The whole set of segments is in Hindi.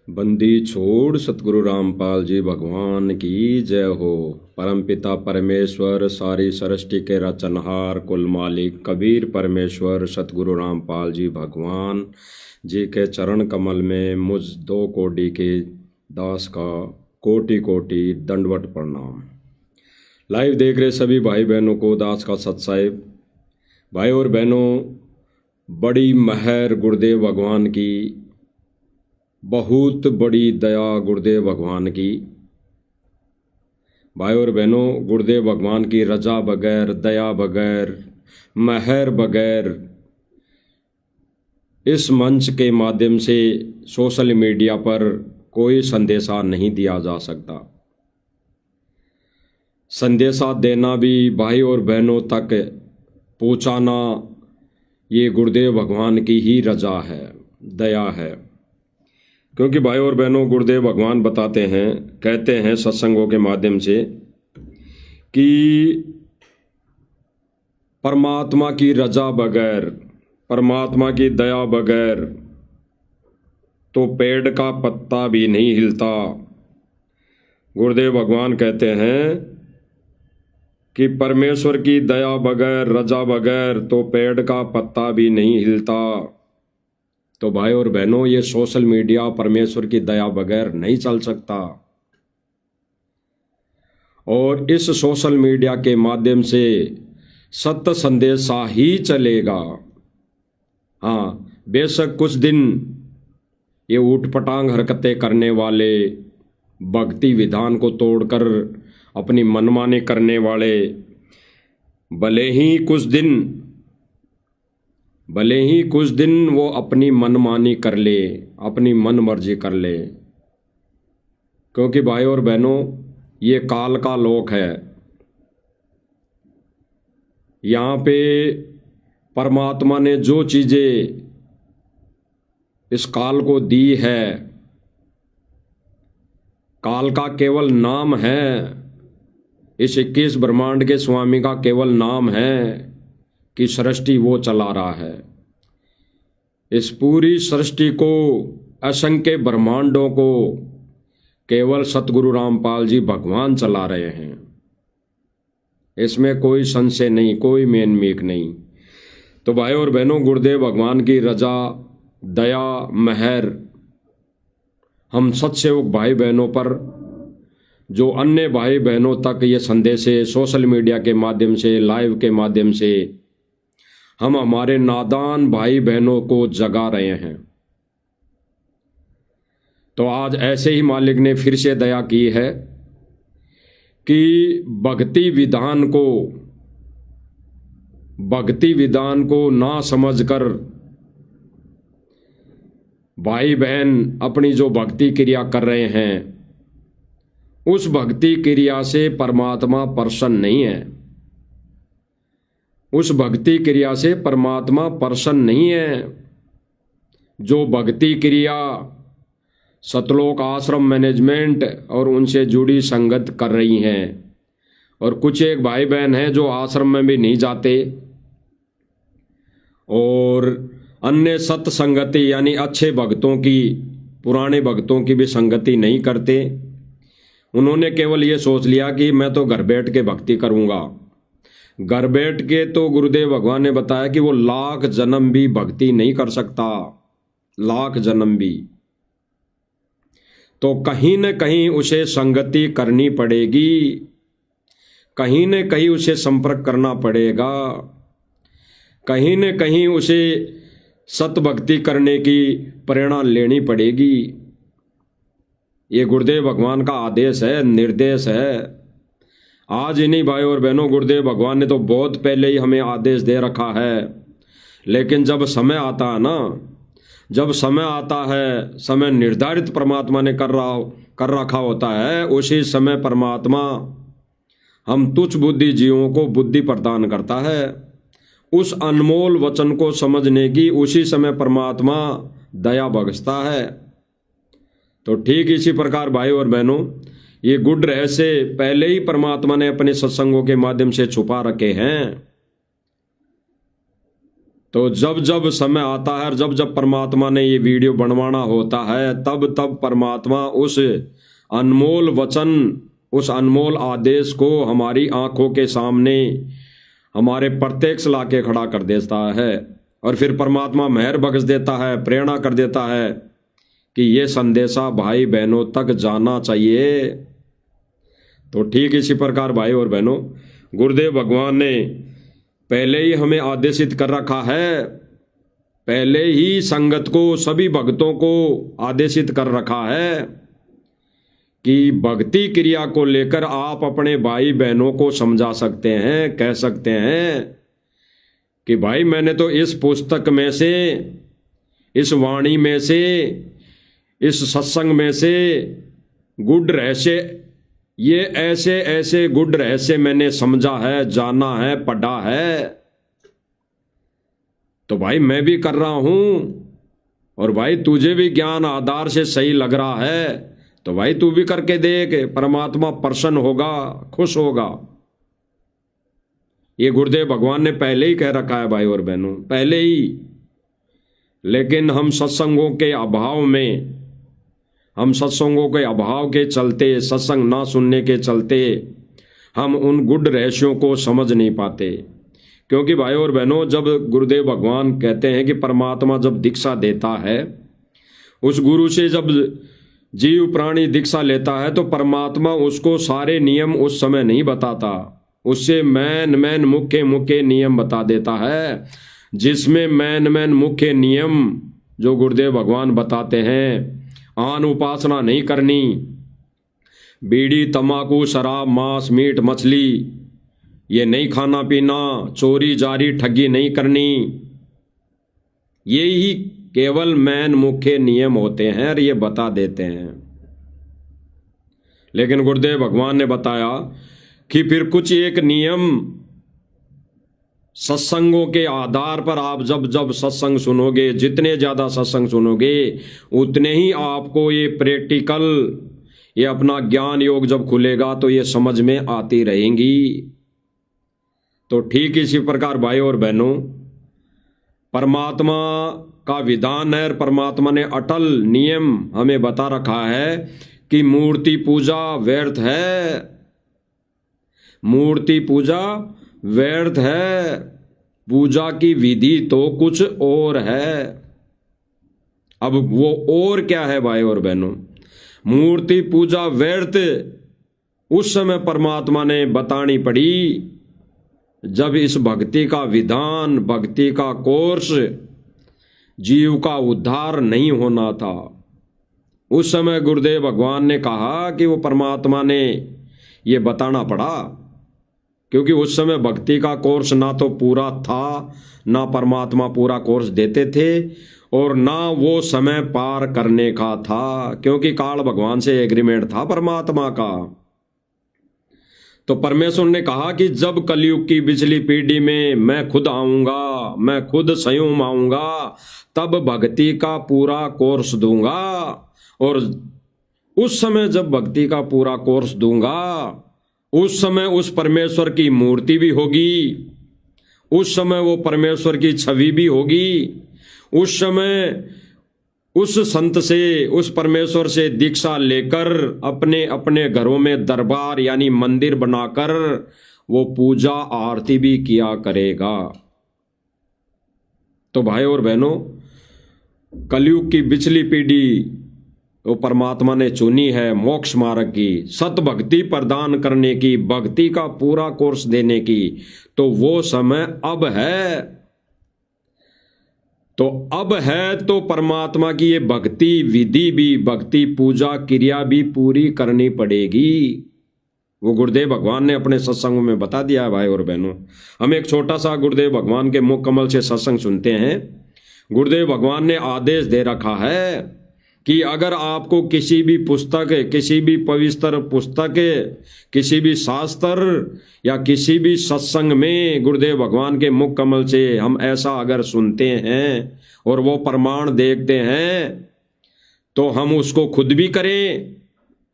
बंदी छोड़ सतगुरु रामपाल जी भगवान की जय हो। परमपिता परमेश्वर सारी सृष्टि के रचनहार कुल मालिक कबीर परमेश्वर सतगुरु रामपाल जी भगवान जी के चरण कमल में मुझ दो कोटि के दास का कोटि कोटि दंडवत प्रणाम। लाइव देख रहे सभी भाई बहनों को दास का सत्साहिब। भाई और बहनों, बड़ी महर गुरुदेव भगवान की, बहुत बड़ी दया गुरुदेव भगवान की। भाई और बहनों, गुरुदेव भगवान की रजा बगैर, दया बगैर, महर बगैर इस मंच के माध्यम से सोशल मीडिया पर कोई संदेशा नहीं दिया जा सकता। संदेशा देना भी, भाई और बहनों तक पहुंचाना, ये गुरुदेव भगवान की ही रजा है, दया है। क्योंकि भाई और बहनों, गुरुदेव भगवान बताते हैं, कहते हैं सत्संगों के माध्यम से कि परमात्मा की रजा बगैर, परमात्मा की दया बगैर तो पेड़ का पत्ता भी नहीं हिलता। गुरुदेव भगवान कहते हैं कि परमेश्वर की दया बगैर, रजा बगैर तो पेड़ का पत्ता भी नहीं हिलता। तो भाई और बहनों, ये सोशल मीडिया परमेश्वर की दया बगैर नहीं चल सकता। और इस सोशल मीडिया के माध्यम से सत्य संदेशा ही चलेगा। हाँ, बेशक कुछ दिन ये ऊटपटांग हरकतें करने वाले, भक्ति विधान को तोड़कर अपनी मनमानी करने वाले, भले ही कुछ दिन वो अपनी मनमानी कर ले, अपनी मन मर्जी कर ले। क्योंकि भाई और बहनों, ये काल का लोक है। यहाँ पे परमात्मा ने जो चीजें इस काल को दी है, काल का केवल नाम है। इस 21 ब्रह्मांड के स्वामी का केवल नाम है कि सृष्टि वो चला रहा है। इस पूरी सृष्टि को, असंख्य ब्रह्मांडों को केवल सतगुरु रामपाल जी भगवान चला रहे हैं। इसमें कोई संशय नहीं, कोई मेन मीक नहीं। तो भाई और बहनों, गुरुदेव भगवान की रजा, दया, महर हम सत्सेवक भाई बहनों पर, जो अन्य भाई बहनों तक ये संदेश सोशल मीडिया के माध्यम से, लाइव के माध्यम से हम हमारे नादान भाई बहनों को जगा रहे हैं। तो आज ऐसे ही मालिक ने फिर से दया की है कि भक्ति विधान को ना समझकर भाई बहन अपनी जो भक्ति क्रिया कर रहे हैं, उस भक्ति क्रिया से परमात्मा प्रसन्न नहीं है। उस भक्ति क्रिया से परमात्मा प्रसन्न नहीं है। जो भक्ति क्रिया सतलोक आश्रम मैनेजमेंट और उनसे जुड़ी संगत कर रही हैं, और कुछ एक भाई बहन हैं जो आश्रम में भी नहीं जाते और अन्य सत्संगति यानी अच्छे भक्तों की, पुराने भक्तों की भी संगति नहीं करते। उन्होंने केवल ये सोच लिया कि मैं तो घर बैठ के भक्ति करूंगा। घर बैठ के तो गुरुदेव भगवान ने बताया कि वो लाख जन्म भी भक्ति नहीं कर सकता, लाख जन्म भी। तो कहीं न कहीं उसे संगति करनी पड़ेगी, कहीं न कहीं उसे संपर्क करना पड़ेगा, कहीं न कहीं उसे सतभक्ति करने की प्रेरणा लेनी पड़ेगी। ये गुरुदेव भगवान का आदेश है, निर्देश है। आज ही नहीं भाई और बहनों, गुरुदेव भगवान ने तो बहुत पहले ही हमें आदेश दे रखा है। लेकिन जब समय आता है ना, जब समय आता है, समय निर्धारित परमात्मा ने कर रखा होता है, उसी समय परमात्मा हम तुच्छ बुद्धि जीवों को बुद्धि प्रदान करता है। उस अनमोल वचन को समझने की उसी समय परमात्मा दया बख्शता है। तो ठीक इसी प्रकार भाई और बहनों, ये गुड रहस्य पहले ही परमात्मा ने अपने सत्संगों के माध्यम से छुपा रखे हैं। तो जब जब समय आता है और जब जब परमात्मा ने ये वीडियो बनवाना होता है, तब तब परमात्मा उस अनमोल वचन, उस अनमोल आदेश को हमारी आंखों के सामने हमारे प्रत्यक्ष लाके खड़ा कर देता है। और फिर परमात्मा मेहर बख्श देता है, प्रेरणा कर देता है कि ये संदेशा भाई बहनों तक जाना चाहिए। तो ठीक इसी प्रकार भाई और बहनों, गुरुदेव भगवान ने पहले ही हमें आदेशित कर रखा है, पहले ही संगत को, सभी भक्तों को आदेशित कर रखा है कि भक्ति क्रिया को लेकर आप अपने भाई बहनों को समझा सकते हैं, कह सकते हैं कि भाई मैंने तो इस पुस्तक में से, इस वाणी में से, इस सत्संग में से गुड रहस्य, ये ऐसे ऐसे गुड रहस्य मैंने समझा है, जाना है, पढ़ा है, तो भाई मैं भी कर रहा हूं। और भाई तुझे भी ज्ञान आधार से सही लग रहा है तो भाई तू भी करके देख, परमात्मा प्रसन्न होगा, खुश होगा। ये गुरुदेव भगवान ने पहले ही कह रखा है भाई और बहनों, पहले ही। लेकिन हम सत्संगों के अभाव में, हम सत्संगों के अभाव के चलते, सत्संग ना सुनने के चलते हम उन गुड रहस्यों को समझ नहीं पाते। क्योंकि भाई और बहनों, जब गुरुदेव भगवान कहते हैं कि परमात्मा जब दीक्षा देता है, उस गुरु से जब जीव प्राणी दीक्षा लेता है, तो परमात्मा उसको सारे नियम उस समय नहीं बताता, उससे मैन मुख्य नियम बता देता है। जिसमें मैन मुख्य नियम जो गुरुदेव भगवान बताते हैं, आन उपासना नहीं करनी, बीड़ी तंबाकू शराब मांस मीट मछली ये नहीं खाना पीना, चोरी जारी ठगी नहीं करनी, ये ही केवल मैन मुख्य नियम होते हैं और ये बता देते हैं। लेकिन गुरुदेव भगवान ने बताया कि फिर कुछ एक नियम सत्संगों के आधार पर आप जब जब सत्संग सुनोगे, जितने ज़्यादा सत्संग सुनोगे, उतने ही आपको ये प्रैक्टिकल, ये अपना ज्ञान योग जब खुलेगा तो ये समझ में आती रहेंगी। तो ठीक इसी प्रकार भाई और बहनों, परमात्मा का विधान है, परमात्मा ने अटल नियम हमें बता रखा है कि मूर्ति पूजा व्यर्थ है, मूर्ति पूजा व्यर्थ है, पूजा की विधि तो कुछ और है। अब वो और क्या है भाई और बहनों? मूर्ति पूजा व्यर्थ उस समय परमात्मा ने बतानी पड़ी जब इस भक्ति का विधान, भक्ति का कोर्स, जीव का उद्धार नहीं होना था। उस समय गुरुदेव भगवान ने कहा कि वो परमात्मा ने ये बताना पड़ा, क्योंकि उस समय भक्ति का कोर्स ना तो पूरा था, ना परमात्मा पूरा कोर्स देते थे, और ना वो समय पार करने का था, क्योंकि काल भगवान से एग्रीमेंट था परमात्मा का। तो परमेश्वर ने कहा कि जब कलयुग की पिछली पीढ़ी में मैं खुद आऊंगा, मैं खुद स्वयं आऊंगा, तब भक्ति का पूरा कोर्स दूंगा। और उस समय जब भक्ति का पूरा कोर्स दूंगा, उस समय उस परमेश्वर की मूर्ति भी होगी, उस समय वो परमेश्वर की छवि भी होगी, उस समय उस संत से, उस परमेश्वर से दीक्षा लेकर अपने अपने घरों में दरबार यानी मंदिर बनाकर वो पूजा आरती भी किया करेगा। तो भाई और बहनों, कलयुग की पिछली पीढ़ी वो परमात्मा ने चुनी है मोक्ष मार्ग की, सत भक्ति प्रदान करने की, भक्ति का पूरा कोर्स देने की। तो वो समय अब है, तो अब है तो परमात्मा की ये भक्ति विधि भी, भक्ति पूजा क्रिया भी पूरी करनी पड़ेगी। वो गुरुदेव भगवान ने अपने सत्संगों में बता दिया है भाई और बहनों। हम एक छोटा सा गुरुदेव भगवान के मुख कमल से सत्संग सुनते हैं। गुरुदेव भगवान ने आदेश दे रखा है कि अगर आपको किसी भी पुस्तक, किसी भी पवित्र पुस्तक, किसी भी शास्त्र या किसी भी सत्संग में गुरुदेव भगवान के मुख कमल से हम ऐसा अगर सुनते हैं और वो प्रमाण देखते हैं, तो हम उसको खुद भी करें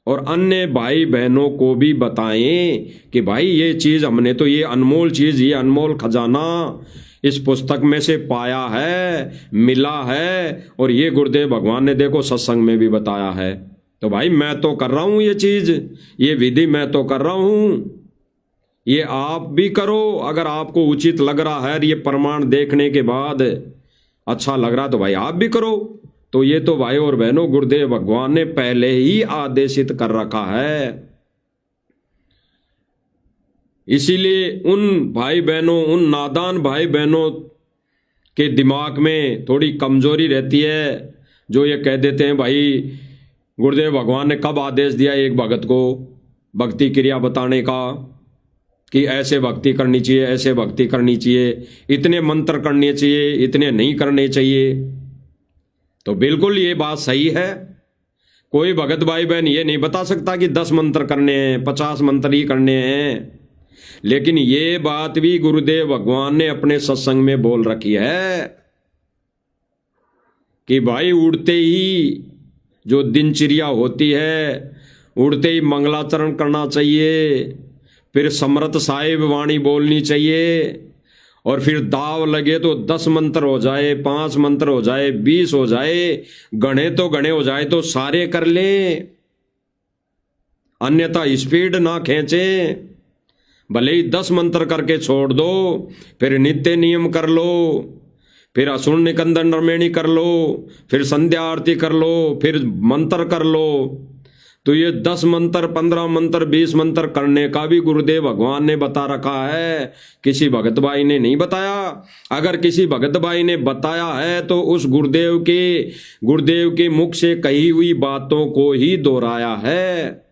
और अन्य भाई बहनों को भी बताएं कि भाई ये चीज़ हमने तो, ये अनमोल चीज़, ये अनमोल खजाना, इस पुस्तक में से पाया है, मिला है, और ये गुरुदेव भगवान ने देखो सत्संग में भी बताया है। तो भाई मैं तो कर रहा हूं ये चीज, ये विधि मैं तो कर रहा हूं, ये आप भी करो। अगर आपको उचित लग रहा है, ये प्रमाण देखने के बाद अच्छा लग रहा तो भाई आप भी करो। तो ये तो भाई और बहनों गुरुदेव भगवान ने पहले ही आदेशित कर रखा है। इसीलिए उन भाई बहनों, उन नादान भाई बहनों के दिमाग में थोड़ी कमजोरी रहती है, जो ये कह देते हैं भाई गुरुदेव भगवान ने कब आदेश दिया एक भगत को भक्ति क्रिया बताने का, कि ऐसे भक्ति करनी चाहिए, ऐसे भक्ति करनी चाहिए, इतने मंत्र करने चाहिए, इतने नहीं करने चाहिए। तो बिल्कुल ये बात सही है। कोई भगत भाई बहन ये नहीं बता सकता कि 10 मंत्र करने हैं, 50 मंत्र ही करने हैं। लेकिन ये बात भी गुरुदेव भगवान ने अपने सत्संग में बोल रखी है कि भाई उड़ते ही जो दिनचर्या होती है, उड़ते ही मंगलाचरण करना चाहिए, फिर समर्थ साहिब वाणी बोलनी चाहिए, और फिर दाव लगे तो 10 मंत्र हो जाए, 5 मंत्र हो जाए, 20 हो जाए, गणे तो गणे हो जाए तो सारे कर लें, अन्यथा स्पीड ना खींचें। भले ही 10 मंत्र करके छोड़ दो, फिर नित्य नियम कर लो, फिर असुर निकंदन नरमेणी कर लो, फिर संध्या आरती कर लो, फिर मंत्र कर लो। तो ये 10 मंत्र, 15 मंत्र, 20 मंत्र करने का भी गुरुदेव भगवान ने बता रखा है, किसी भगत भाई ने नहीं बताया। अगर किसी भगत भाई ने बताया है तो उस गुरुदेव के मुख से कही हुई बातों को ही दोहराया है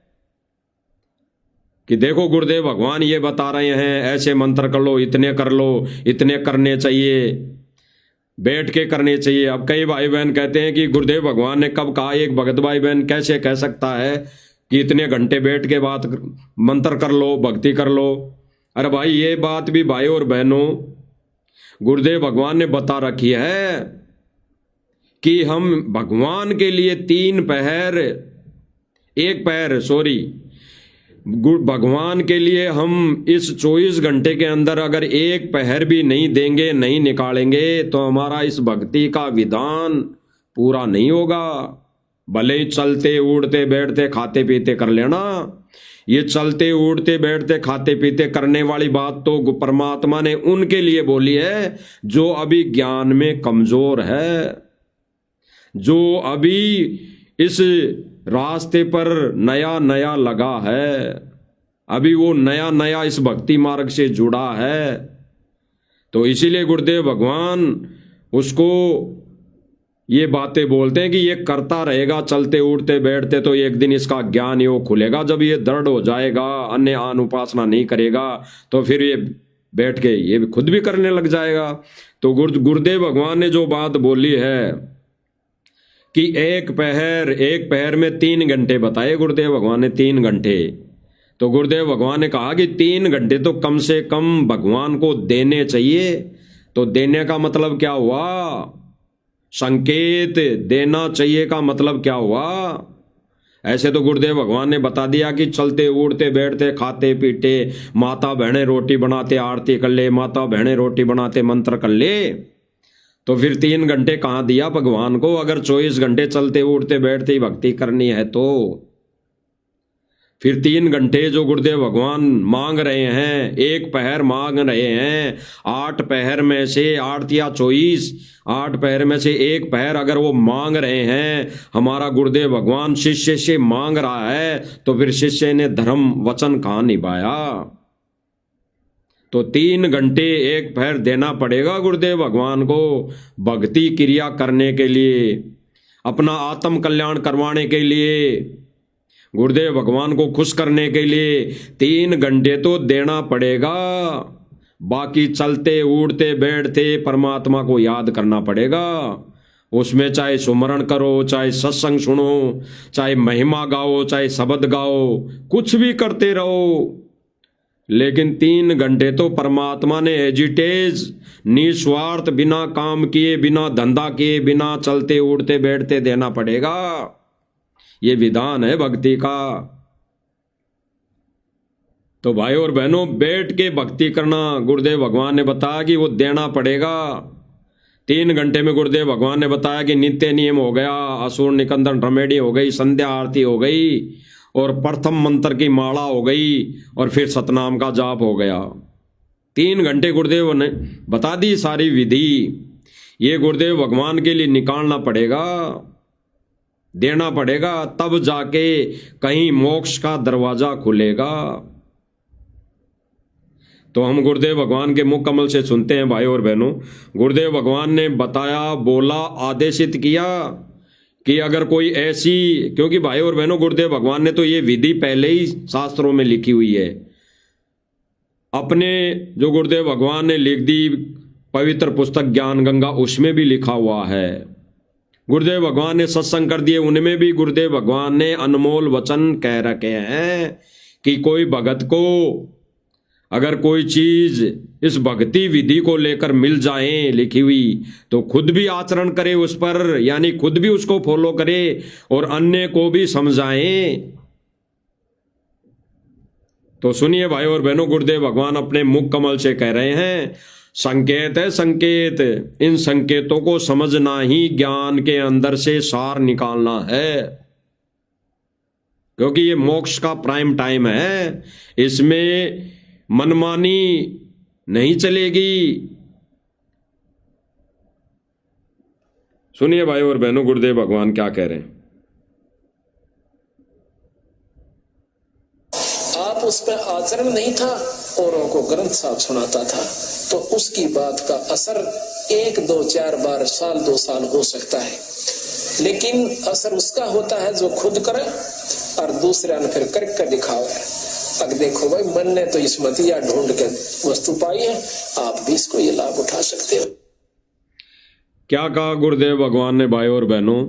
कि देखो गुरुदेव भगवान ये बता रहे हैं, ऐसे मंत्र कर लो, इतने कर लो, इतने करने चाहिए, बैठ के करने चाहिए। अब कई भाई बहन कहते हैं कि गुरुदेव भगवान ने कब कहा। एक भगत भाई बहन कैसे कह सकता है कि इतने घंटे बैठ के बात मंत्र कर लो, भक्ति कर लो। अरे भाई ये बात भी भाई और बहनों गुरुदेव भगवान ने बता रखी है कि हम भगवान के लिए 3 पहर, 1 पहर सॉरी, भगवान के लिए हम इस 24 घंटे के अंदर अगर 1 पहर भी नहीं देंगे, नहीं निकालेंगे, तो हमारा इस भक्ति का विधान पूरा नहीं होगा। भले ही चलते उड़ते बैठते खाते पीते कर लेना, ये चलते उड़ते बैठते खाते पीते करने वाली बात तो परमात्मा ने उनके लिए बोली है जो अभी ज्ञान में कमजोर है, जो अभी इस रास्ते पर नया नया लगा है, अभी वो नया नया इस भक्ति मार्ग से जुड़ा है। तो इसीलिए गुरुदेव भगवान उसको ये बातें बोलते हैं कि ये करता रहेगा चलते उड़ते बैठते, तो एक दिन इसका ज्ञान योग खुलेगा। जब ये दृढ़ हो जाएगा, अन्य अनुपासना नहीं करेगा, तो फिर ये बैठ के ये खुद भी करने लग जाएगा। तो गुरुदेव भगवान ने जो बात बोली है कि 1 पहर में 3 घंटे बताए गुरुदेव भगवान ने, 3 घंटे। तो गुरुदेव भगवान ने कहा कि 3 घंटे तो कम से कम भगवान को देने चाहिए। तो देने का मतलब क्या हुआ? संकेत देना चाहिए का मतलब क्या हुआ? ऐसे तो गुरुदेव भगवान ने बता दिया कि चलते उड़ते बैठते खाते पीते माता बहने रोटी बनाते आरती कर ले, माता बहने रोटी बनाते मंत्र कर ले। तो फिर 3 घंटे कहाँ दिया भगवान को? अगर 24 घंटे चलते उड़ते बैठते ही भक्ति करनी है तो फिर 3 घंटे जो गुरुदेव भगवान मांग रहे हैं, 1 पहर मांग रहे हैं, 8 पहर में से 8 या 24, 8 पहर में से 1 पहर अगर वो मांग रहे हैं, हमारा गुरुदेव भगवान शिष्य से मांग रहा है, तो फिर शिष्य ने धर्म वचन कहाँ निभाया? तो 3 घंटे 1 पहर देना पड़ेगा गुरुदेव भगवान को भक्ति क्रिया करने के लिए, अपना आत्म कल्याण करवाने के लिए, गुरुदेव भगवान को खुश करने के लिए 3 घंटे तो देना पड़ेगा। बाकी चलते उड़ते बैठते परमात्मा को याद करना पड़ेगा। उसमें चाहे सुमरण करो, चाहे सत्संग सुनो, चाहे महिमा गाओ, चाहे शब्द गाओ, कुछ भी करते रहो, लेकिन 3 घंटे तो परमात्मा ने एजिटेज निस्वार्थ बिना काम किए, बिना धंधा किए, बिना चलते उड़ते बैठते देना पड़ेगा। ये विधान है भक्ति का। तो भाई और बहनों, बैठ के भक्ति करना गुरुदेव भगवान ने बताया कि वो देना पड़ेगा। 3 घंटे में गुरुदेव भगवान ने बताया कि नित्य नियम हो गया, असुर निकंदन रेमेडी हो गई, संध्या आरती हो गई और प्रथम मंत्र की माला हो गई और फिर सतनाम का जाप हो गया। 3 घंटे गुरुदेव ने बता दी सारी विधि। ये गुरुदेव भगवान के लिए निकालना पड़ेगा, देना पड़ेगा, तब जाके कहीं मोक्ष का दरवाजा खुलेगा। तो हम गुरुदेव भगवान के मुख कमल से सुनते हैं भाई और बहनों, गुरुदेव भगवान ने बताया, बोला, आदेशित किया कि अगर कोई ऐसी, क्योंकि भाई और बहनों गुरुदेव भगवान ने तो ये विधि पहले ही शास्त्रों में लिखी हुई है। अपने जो गुरुदेव भगवान ने लिख दी पवित्र पुस्तक ज्ञान गंगा, उसमें भी लिखा हुआ है। गुरुदेव भगवान ने सत्संग कर दिए, उनमें भी गुरुदेव भगवान ने अनमोल वचन कह रखे हैं कि कोई भगत को अगर कोई चीज इस भक्ति विधि को लेकर मिल जाए लिखी हुई, तो खुद भी आचरण करे उस पर, यानी खुद भी उसको फॉलो करे और अन्य को भी समझाए। तो सुनिए भाई और बहनों, गुरुदेव भगवान अपने मुख कमल से कह रहे हैं, संकेत है संकेत, इन संकेतों को समझना ही ज्ञान के अंदर से सार निकालना है, क्योंकि ये मोक्ष का प्राइम टाइम है। इसमें मनमानी नहीं चलेगी। सुनिए भाई और बहनों, गुरुदेव भगवान क्या कह रहे हैं। आप उस पर आचरण नहीं था, औरों को ग्रंथ साहब सुनाता था, तो उसकी बात का असर 1, 2, 4 बार, साल 2 साल हो सकता है, लेकिन असर उसका होता है जो खुद करे और दूसरे ने फिर करके दिखावे। अब देखो भाई, मन ने तो इसमतिया ढूंढ के वस्तु पाई है, आप भी इसको ये लाभ उठा सकते हो। क्या कहा गुरुदेव भगवान ने भाई और बहनों,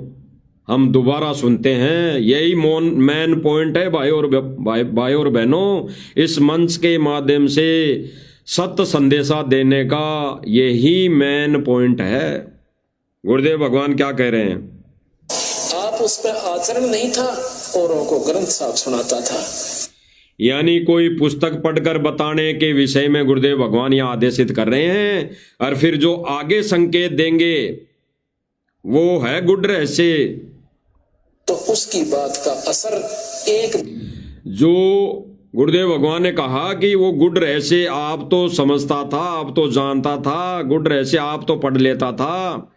हम दोबारा सुनते हैं। यही मेन पॉइंट है भाई और बहनों, इस मंच के माध्यम से सत्य संदेशा देने का यही मेन पॉइंट है। गुरुदेव भगवान क्या कह रहे हैं, आप उस पर आचरण नहीं था, औरों को ग्रंथ साहब सुनाता था, यानी कोई पुस्तक पढ़कर बताने के विषय में गुरुदेव भगवान यह आदेशित कर रहे हैं। और फिर जो आगे संकेत देंगे वो है गुड रहस्य, तो उसकी बात का असर एक, जो गुरुदेव भगवान ने कहा कि वो गुड रहस्य आप तो समझता था, आप तो जानता था, गुड रहस्य आप तो पढ़ लेता था,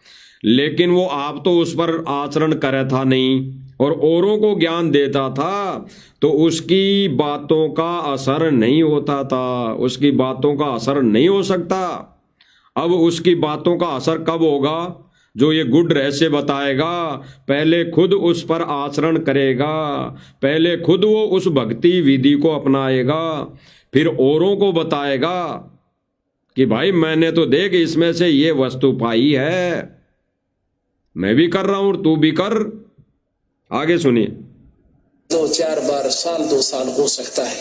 लेकिन वो आप तो उस पर आचरण करे था नहीं और औरों को ज्ञान देता था, तो उसकी बातों का असर नहीं होता था, उसकी बातों का असर नहीं हो सकता। अब उसकी बातों का असर कब होगा, जो ये गुड रहस्य बताएगा, पहले खुद उस पर आचरण करेगा, पहले खुद वो उस भक्ति विधि को अपनाएगा, फिर औरों को बताएगा कि भाई मैंने तो देख इसमें से ये वस्तु पाई है, मैं भी कर रहा हूं, तू भी कर। आगे सुनिए। 2, 4 बार, साल 2 साल हो सकता है,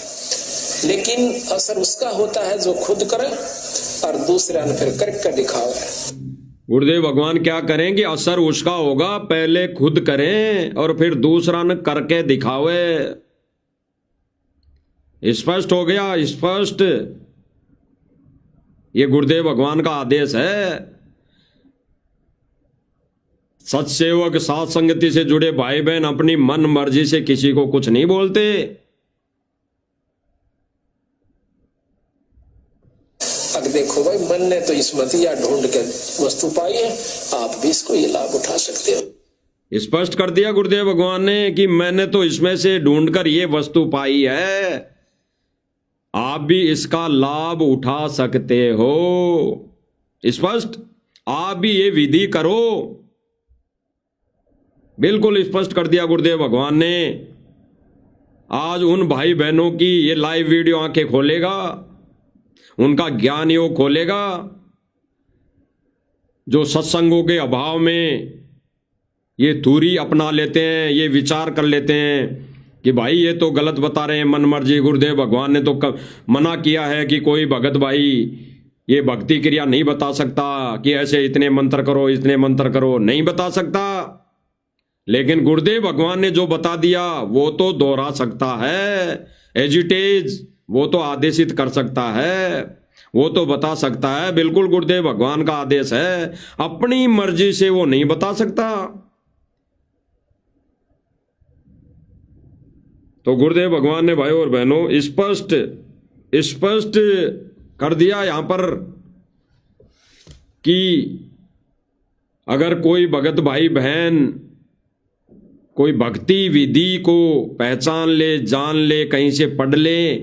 लेकिन असर उसका होता है जो खुद करे और दूसरा ने फिर करके दिखावे। गुरुदेव भगवान क्या करें कि असर उसका होगा, पहले खुद करें और फिर दूसरा ने करके दिखावे। स्पष्ट हो गया, स्पष्ट। ये गुरुदेव भगवान का आदेश है। सत्सेवक, साथ संगति से जुड़े भाई बहन अपनी मन मर्जी से किसी को कुछ नहीं बोलते। अब देखो भाई, मन ने तो इसमतिया ढूंढ के वस्तु पाई है, आप भी इसको ये लाभ उठा सकते हो। स्पष्ट कर दिया गुरुदेव भगवान ने कि मैंने तो इसमें से ढूंढकर ये वस्तु पाई है, आप भी इसका लाभ उठा सकते हो। स्पष्ट, आप भी ये विधि करो। बिल्कुल स्पष्ट कर दिया गुरुदेव भगवान ने। आज उन भाई बहनों की ये लाइव वीडियो आंखें खोलेगा, उनका ज्ञान योग खोलेगा, जो सत्संगों के अभाव में ये दूरी अपना लेते हैं, ये विचार कर लेते हैं कि भाई ये तो गलत बता रहे हैं, मन मर्जी। गुरुदेव भगवान ने तो मना किया है कि कोई भगत भाई ये भक्ति क्रिया नहीं बता सकता कि ऐसे इतने मंत्र करो, इतने मंत्र करो, नहीं बता सकता। लेकिन गुरुदेव भगवान ने जो बता दिया वो तो दोहरा सकता है, एज इट इज, वो तो आदेशित कर सकता है, वो तो बता सकता है, बिल्कुल गुरुदेव भगवान का आदेश है। अपनी मर्जी से वो नहीं बता सकता। तो गुरुदेव भगवान ने भाइयों और बहनों स्पष्ट स्पष्ट कर दिया यहां पर कि अगर कोई भगत भाई बहन कोई भक्ति विधि को पहचान ले, जान ले, कहीं से पढ़ ले,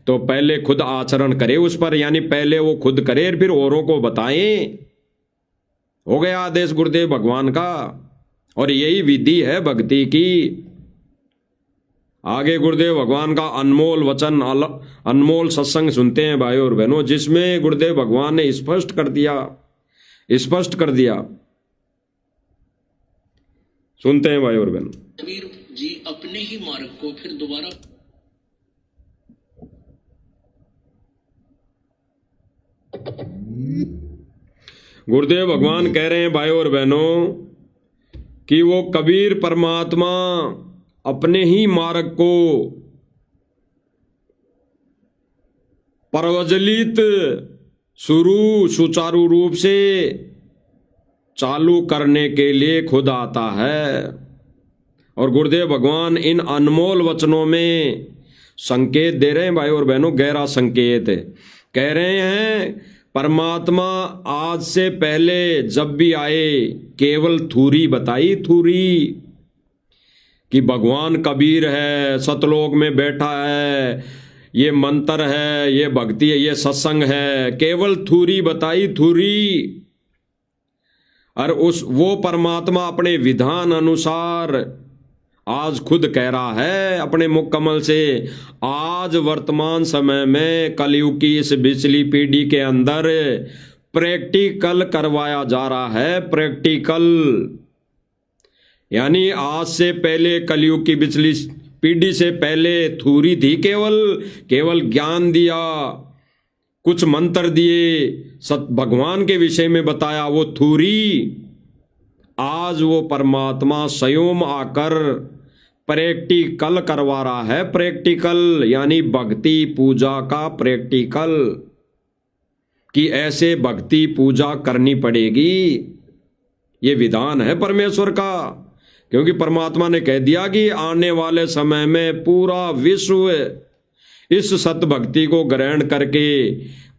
तो पहले खुद आचरण करे उस पर, यानी पहले वो खुद करे फिर औरों को बताए। हो गया आदेश गुरुदेव भगवान का, और यही विधि है भक्ति की। आगे गुरुदेव भगवान का अनमोल वचन, अनमोल सत्संग सुनते हैं भाइयों और बहनों, जिसमें गुरुदेव भगवान ने स्पष्ट कर दिया। सुनते हैं भाइयों और बहनों। कबीर जी अपने ही मार्ग को फिर दोबारा गुरुदेव भगवान कह रहे हैं भाइयों और बहनों कि वो कबीर परमात्मा अपने ही मार्ग को प्रज्वलित सुचारू रूप से चालू करने के लिए खुद आता है। और गुरुदेव भगवान इन अनमोल वचनों में संकेत दे रहे हैं भाई और बहनों, गहरा संकेत कह रहे हैं परमात्मा आज से पहले जब भी आए केवल थूरी बताई, थूरी कि भगवान कबीर है, सतलोक में बैठा है, ये मंत्र है, ये भक्ति है, ये सत्संग है, केवल थूरी बताई, थूरी। और वो परमात्मा अपने विधान अनुसार आज खुद कह रहा है अपने मुख कमल से, आज वर्तमान समय में कलयुग की इस बिचली पीढ़ी के अंदर प्रैक्टिकल करवाया जा रहा है। प्रैक्टिकल यानी आज से पहले कलयुग की बिचली पीढ़ी से पहले थूरी थी, केवल ज्ञान दिया, कुछ मंत्र दिए, भगवान के विषय में बताया, वो थूरी। आज वो परमात्मा स्वयं आकर प्रैक्टिकल करवा रहा है। प्रैक्टिकल यानी भक्ति पूजा का प्रैक्टिकल, कि ऐसे भक्ति पूजा करनी पड़ेगी। ये विधान है परमेश्वर का, क्योंकि परमात्मा ने कह दिया कि आने वाले समय में पूरा विश्व इस सत भक्ति को ग्रहण करके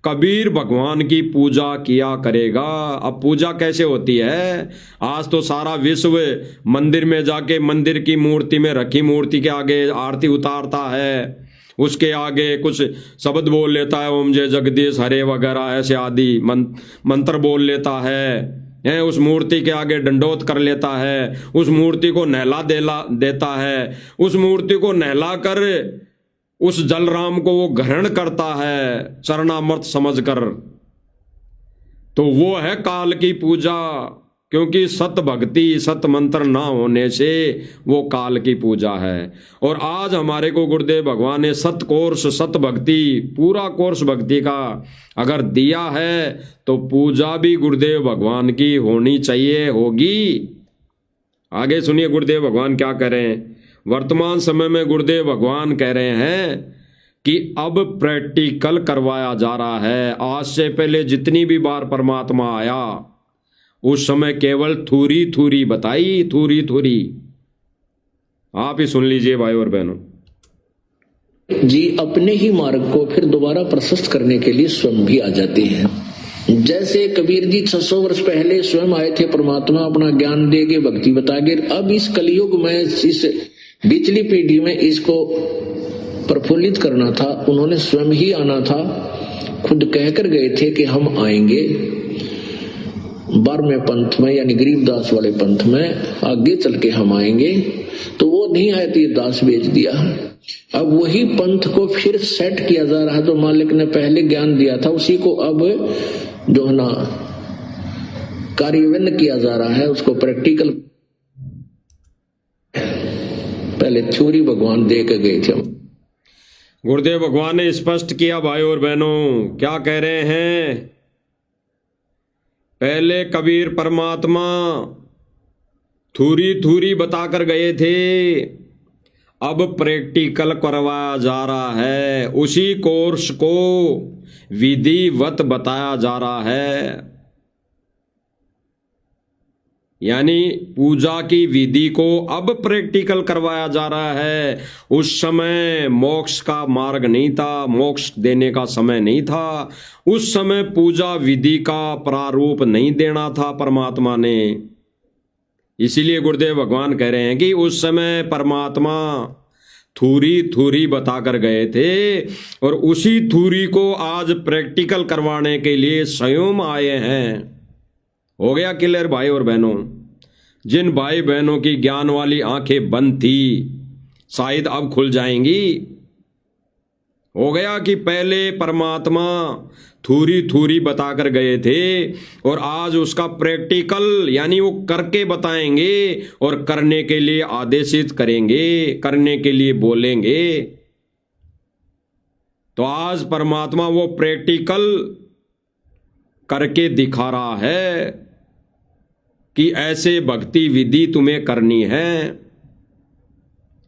कबीर भगवान की पूजा किया करेगा। अब पूजा कैसे होती है? आज तो सारा विश्व मंदिर में जाके मंदिर की मूर्ति में रखी मूर्ति के आगे आरती उतारता है, उसके आगे कुछ शब्द बोल लेता है, ओम जय जगदीश हरे वगैरह ऐसे आदि मंत्र बोल लेता है, उस मूर्ति के आगे दंडोत कर लेता है, उस मूर्ति को नहला देता है, उस मूर्ति को नहला कर उस जलराम को वो ग्रहण करता है चरणामृत समझकर। तो वो है काल की पूजा, क्योंकि सत भक्ति सत मंत्र ना होने से वो काल की पूजा है। और आज हमारे को गुरुदेव भगवान ने सत कोर्स, सत भक्ति, पूरा कोर्स भक्ति का अगर दिया है तो पूजा भी गुरुदेव भगवान की होनी चाहिए, होगी। आगे सुनिए गुरुदेव भगवान क्या कह रहे हैं। वर्तमान समय में गुरुदेव भगवान कह रहे हैं कि अब प्रैक्टिकल करवाया जा रहा है। आज से पहले जितनी भी बार परमात्मा आया उस समय केवल थूरी थूरी बताई, थूरी थूरी। आप ही सुन लीजिए भाई और बहनों जी अपने ही मार्ग को फिर दोबारा प्रशस्त करने के लिए स्वयं भी आ जाते हैं। जैसे कबीर जी 600 वर्ष पहले स्वयं आए थे, परमात्मा अपना ज्ञान देके भक्ति बतागे। अब इस कलयुग में इस बिचली पीढ़ी में इसको प्रफुल्लित करना था, उन्होंने स्वयं ही आना था। खुद कहकर गए थे कि हम आएंगे 12वें पंथ में, यानी गरीबदास वाले पंथ में आगे चल के हम आएंगे। तो वो नहीं आए तो ये दास बेच दिया। अब वही पंथ को फिर सेट किया जा रहा है, जो मालिक ने पहले ज्ञान दिया था उसी को अब जो है ना कार्यान्वयन किया जा रहा है, उसको प्रैक्टिकल। पहले थ्योरी भगवान दे के गए थे। गुरुदेव भगवान ने स्पष्ट किया भाई और बहनों, क्या कह रहे हैं। पहले कबीर परमात्मा थूरी थूरी बताकर गए थे, अब प्रैक्टिकल करवाया जा रहा है, उसी कोर्स को विधिवत बताया जा रहा है। यानी पूजा की विधि को अब प्रैक्टिकल करवाया जा रहा है। उस समय मोक्ष का मार्ग नहीं था, मोक्ष देने का समय नहीं था। उस समय पूजा विधि का प्रारूप नहीं देना था परमात्मा ने। इसीलिए गुरुदेव भगवान कह रहे हैं कि उस समय परमात्मा थूरी थूरी बताकर गए थे और उसी थूरी को आज प्रैक्टिकल करवाने के लिए स्वयं आए हैं। हो गया क्लियर भाई और बहनों? जिन भाई बहनों की ज्ञान वाली आंखें बंद थी शायद अब खुल जाएंगी। हो गया कि पहले परमात्मा थूरी थूरी बताकर गए थे और आज उसका प्रैक्टिकल यानी वो करके बताएंगे और करने के लिए आदेशित करेंगे, करने के लिए बोलेंगे। तो आज परमात्मा वो प्रैक्टिकल करके दिखा रहा है कि ऐसे भक्ति विधि तुम्हें करनी है।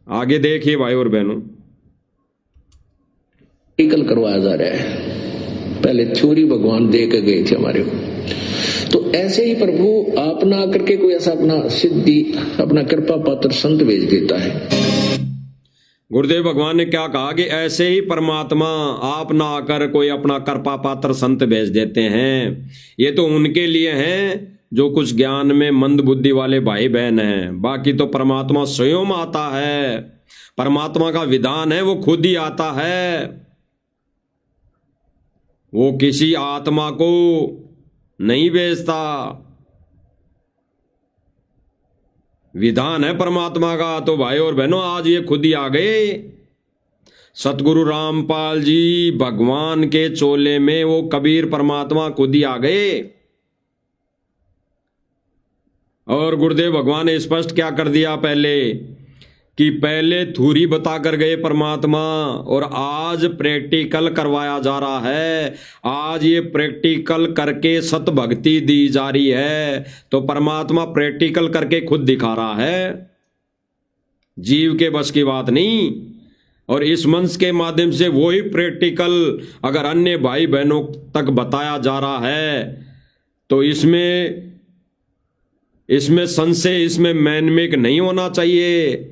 आगे देखिए भाई और बहनों, प्रैक्टिकल करवाया जा रहा है। पहले थ्योरी भगवान दे के गए थे हमारे को, तो ऐसे ही प्रभु आप ना करके कोई ऐसा अपना सिद्धि, अपना कृपा पात्र संत भेज देता है। गुरुदेव भगवान ने क्या कहा कि ऐसे ही परमात्मा आप ना आकर कोई अपना कृपा पात्र संत भेज देते हैं। ये तो उनके लिए हैं जो कुछ ज्ञान में मंद बुद्धि वाले भाई बहन हैं। बाकी तो परमात्मा स्वयं आता है, परमात्मा का विधान है, वो खुद ही आता है। वो किसी आत्मा को नहीं भेजता, विधान है परमात्मा का। तो भाई और बहनों आज ये खुद ही आ गए। सतगुरु रामपाल जी भगवान के चोले में वो कबीर परमात्मा खुद ही आ गए। और गुरुदेव भगवान ने स्पष्ट क्या कर दिया पहले कि पहले थूरी बताकर गए परमात्मा और आज प्रैक्टिकल करवाया जा रहा है। आज ये प्रैक्टिकल करके सत भक्ति दी जा रही है। तो परमात्मा प्रैक्टिकल करके खुद दिखा रहा है, जीव के बस की बात नहीं। और इस मंच के माध्यम से वही प्रैक्टिकल अगर अन्य भाई बहनों तक बताया जा रहा है तो इसमें संशय, इसमें मैनमेक नहीं होना चाहिए।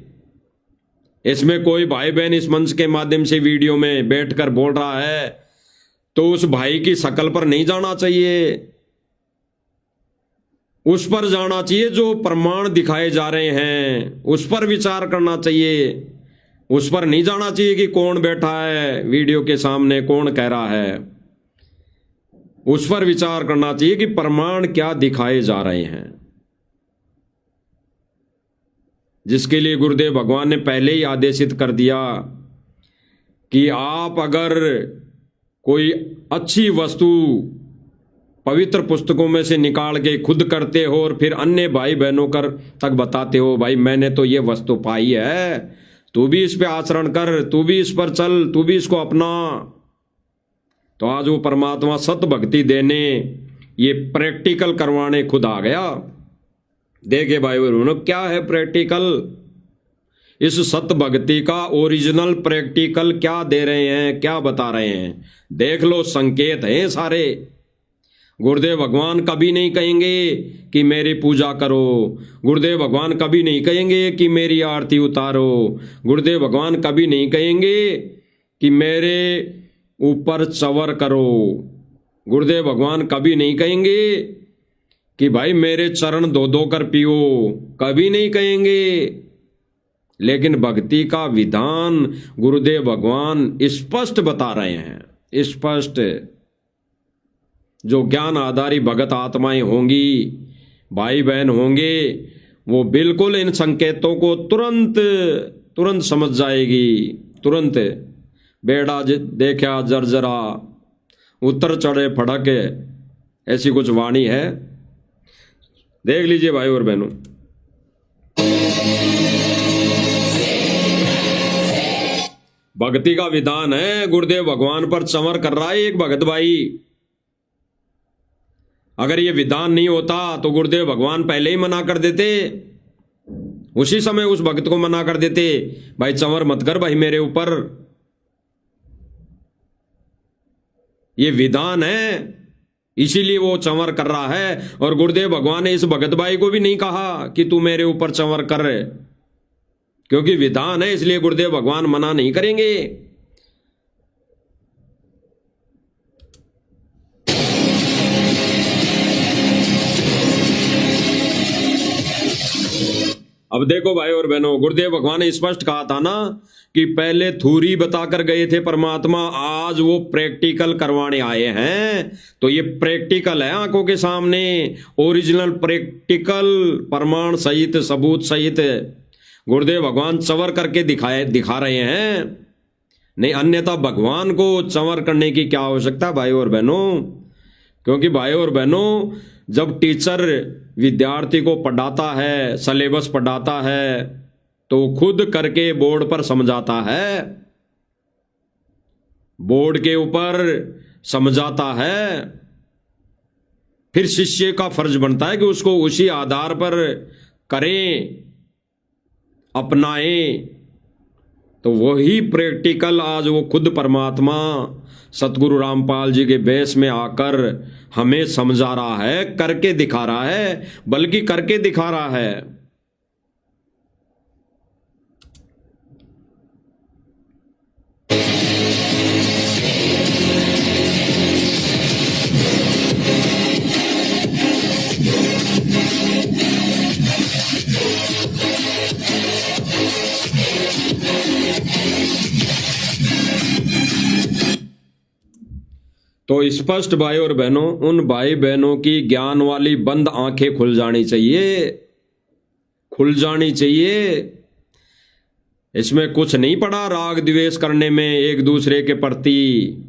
इसमें कोई भाई बहन इस मंच के माध्यम से वीडियो में बैठकर बोल रहा है तो उस भाई की शक्ल पर नहीं जाना चाहिए, उस पर जाना चाहिए जो प्रमाण दिखाए जा रहे हैं, उस पर विचार करना चाहिए। उस पर नहीं जाना चाहिए कि कौन बैठा है वीडियो के सामने, कौन कह रहा है। उस पर विचार करना चाहिए कि प्रमाण क्या दिखाए जा रहे हैं, जिसके लिए गुरुदेव भगवान ने पहले ही आदेशित कर दिया कि आप अगर कोई अच्छी वस्तु पवित्र पुस्तकों में से निकाल के खुद करते हो और फिर अन्य भाई बहनों तक बताते हो, भाई मैंने तो ये वस्तु पाई है, तू भी इस पे आचरण कर, तू भी इस पर चल, तू भी इसको अपना। तो आज वो परमात्मा सत भक्ति देने, ये प्रैक्टिकल करवाने खुद आ गया। देखिए भाई बहनों क्या है प्रैक्टिकल, इस सत भक्ति का ओरिजिनल प्रैक्टिकल क्या दे रहे हैं, क्या बता रहे हैं। देख लो, संकेत हैं सारे। गुरुदेव भगवान कभी नहीं कहेंगे कि मेरी पूजा करो, गुरुदेव भगवान कभी नहीं कहेंगे कि मेरी आरती उतारो, गुरुदेव भगवान कभी नहीं कहेंगे कि मेरे ऊपर चवर करो, गुरुदेव भगवान कभी नहीं कहेंगे कि भाई मेरे चरण धो धो कर पियो, कभी नहीं कहेंगे। लेकिन भक्ति का विधान गुरुदेव भगवान स्पष्ट बता रहे हैं, स्पष्ट। जो ज्ञान आधारी भगत आत्माएं होंगी, भाई बहन होंगे, वो बिल्कुल इन संकेतों को तुरंत समझ जाएगी। तुरंत बेड़ा देखा जर्जरा उत्तर चढ़े फड़क, ऐसी कुछ वाणी है। देख लीजिए भाई और बहनों, भक्ति का विधान है। गुरुदेव भगवान पर चमर कर रहा है एक भगत भाई। अगर ये विधान नहीं होता तो गुरुदेव भगवान पहले ही मना कर देते। उसी समय उस भक्त को मना कर देते, भाई चंवर मत कर भाई मेरे ऊपर। ये विधान है, इसीलिए वो चंवर कर रहा है। और गुरुदेव भगवान ने इस भगत भाई को भी नहीं कहा कि तू मेरे ऊपर चंवर कर, क्योंकि विधान है, इसलिए गुरुदेव भगवान मना नहीं करेंगे। अब देखो भाई और बहनों, गुरुदेव भगवान ने स्पष्ट कहा था ना कि पहले थ्योरी बताकर गए थे परमात्मा, आज वो प्रैक्टिकल करवाने आए हैं। तो ये प्रैक्टिकल है आंखों के सामने, ओरिजिनल प्रैक्टिकल, प्रमाण सहित, सबूत सहित गुरुदेव भगवान चंवर करके दिखा रहे हैं। नहीं, अन्यथा भगवान को चंवर करने की क्या आवश्यकता भाई और बहनों। क्योंकि भाई और बहनों, जब टीचर विद्यार्थी को पढ़ाता है, सिलेबस पढ़ाता है, तो खुद करके बोर्ड पर समझाता है, बोर्ड के ऊपर समझाता है। फिर शिष्य का फर्ज बनता है कि उसको उसी आधार पर करें, अपनाएं। तो वही प्रैक्टिकल आज वो खुद परमात्मा सतगुरु रामपाल जी के बेस में आकर हमें समझा रहा है, करके दिखा रहा है, बल्कि करके दिखा रहा है। तो स्पष्ट भाई और बहनों, उन भाई बहनों की ज्ञान वाली बंद आंखें खुल जानी चाहिए, खुल जानी चाहिए। इसमें कुछ नहीं पड़ा राग द्वेष करने में एक दूसरे के प्रति,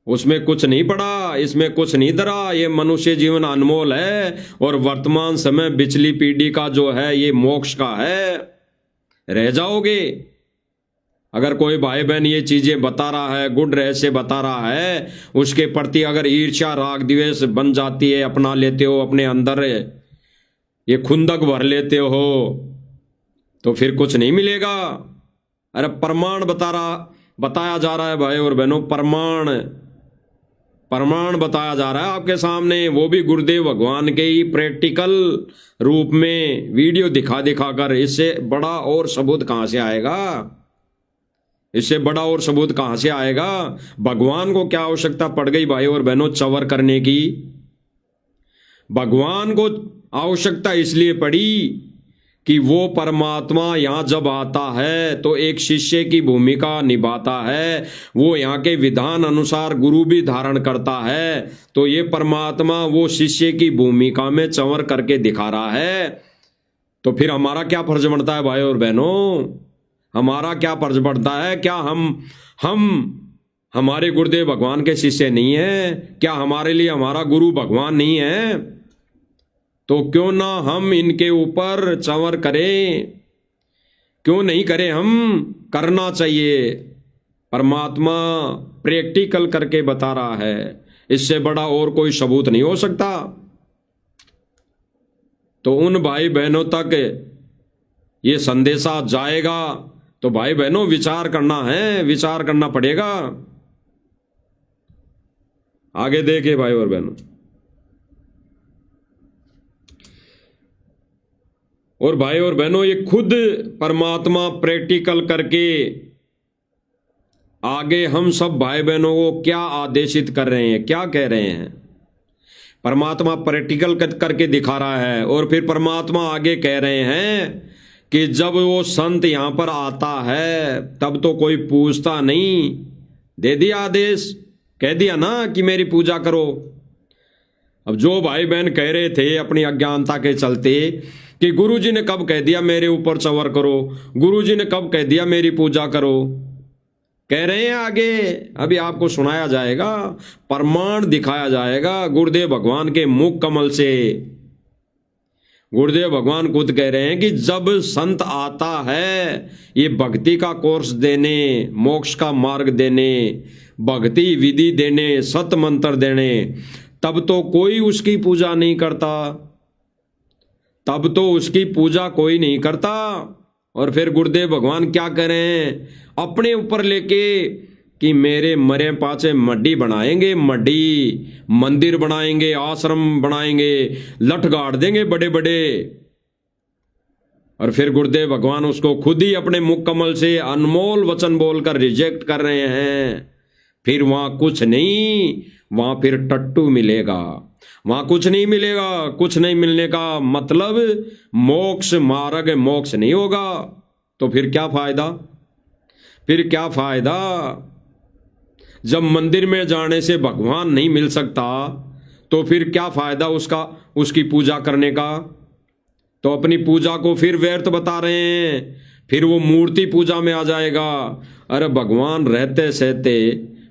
उसमें कुछ नहीं पड़ा, इसमें कुछ नहीं धरा। ये मनुष्य जीवन अनमोल है और वर्तमान समय पिछली पीढ़ी का जो है ये मोक्ष का है। रह जाओगे अगर कोई भाई बहन ये चीजें बता रहा है, गुड रहस्य बता रहा है, उसके प्रति अगर ईर्ष्या राग द्वेष बन जाती है, अपना लेते हो अपने अंदर, ये खुंदक भर लेते हो, तो फिर कुछ नहीं मिलेगा। अरे प्रमाण बताया जा रहा है भाई और बहनों, प्रमाण बताया जा रहा है आपके सामने, वो भी गुरुदेव भगवान के ही प्रैक्टिकल रूप में वीडियो दिखा कर। इससे बड़ा और सबूत कहां से आएगा, इससे बड़ा और सबूत कहां से आएगा। भगवान को क्या आवश्यकता पड़ गई भाई और बहनों चंवर करने की। भगवान को आवश्यकता इसलिए पड़ी कि वो परमात्मा यहां जब आता है तो एक शिष्य की भूमिका निभाता है, वो यहाँ के विधान अनुसार गुरु भी धारण करता है। तो ये परमात्मा वो शिष्य की भूमिका में चंवर करके दिखा रहा है। तो फिर हमारा क्या फर्ज बनता है भाई और बहनों, हमारा क्या फर्ज पड़ता है। क्या हम हमारे गुरुदेव भगवान के शिष्य नहीं है? क्या हमारे लिए हमारा गुरु भगवान नहीं है? तो क्यों ना हम इनके ऊपर चंवर करें, क्यों नहीं करें, हम करना चाहिए। परमात्मा प्रैक्टिकल करके बता रहा है, इससे बड़ा और कोई सबूत नहीं हो सकता। तो उन भाई बहनों तक ये संदेशा जाएगा तो भाई बहनों विचार करना है, विचार करना पड़ेगा। आगे देखिए भाई और बहनों, और भाई और बहनों ये खुद परमात्मा प्रैक्टिकल करके आगे हम सब भाई बहनों को क्या आदेशित कर रहे हैं, क्या कह रहे हैं। परमात्मा प्रैक्टिकल करके दिखा रहा है और फिर परमात्मा आगे कह रहे हैं कि जब वो संत यहां पर आता है तब तो कोई पूछता नहीं, दे दिया आदेश, कह दिया ना कि मेरी पूजा करो। अब जो भाई बहन कह रहे थे अपनी अज्ञानता के चलते कि गुरुजी ने कब कह दिया मेरे ऊपर चंवर करो, गुरुजी ने कब कह दिया मेरी पूजा करो, कह रहे हैं आगे अभी आपको सुनाया जाएगा, प्रमाण दिखाया जाएगा गुरुदेव भगवान के मुख कमल से। गुरुदेव भगवान खुद कह रहे हैं कि जब संत आता है ये भक्ति का कोर्स देने, मोक्ष का मार्ग देने, भक्ति विधि देने, सत मंत्र देने, तब तो कोई उसकी पूजा नहीं करता, तब तो उसकी पूजा कोई नहीं करता। और फिर गुरुदेव भगवान क्या करें, अपने ऊपर लेके कि मेरे मरे पाचे मड्डी बनाएंगे, मड्डी मंदिर बनाएंगे, आश्रम बनाएंगे, लठ गाड़ देंगे बड़े बड़े। और फिर गुरुदेव भगवान उसको खुद ही अपने मुख कमल से अनमोल वचन बोलकर रिजेक्ट कर रहे हैं। फिर वहां कुछ नहीं, वहां फिर टट्टू मिलेगा, वहां कुछ नहीं मिलेगा। कुछ नहीं मिलने का मतलब मोक्ष मार्ग, मोक्ष नहीं होगा। तो फिर क्या फायदा, फिर क्या फायदा। जब मंदिर में जाने से भगवान नहीं मिल सकता तो फिर क्या फायदा उसका, उसकी पूजा करने का। तो अपनी पूजा को फिर व्यर्थ बता रहे हैं, फिर वो मूर्ति पूजा में आ जाएगा। अरे भगवान रहते सहते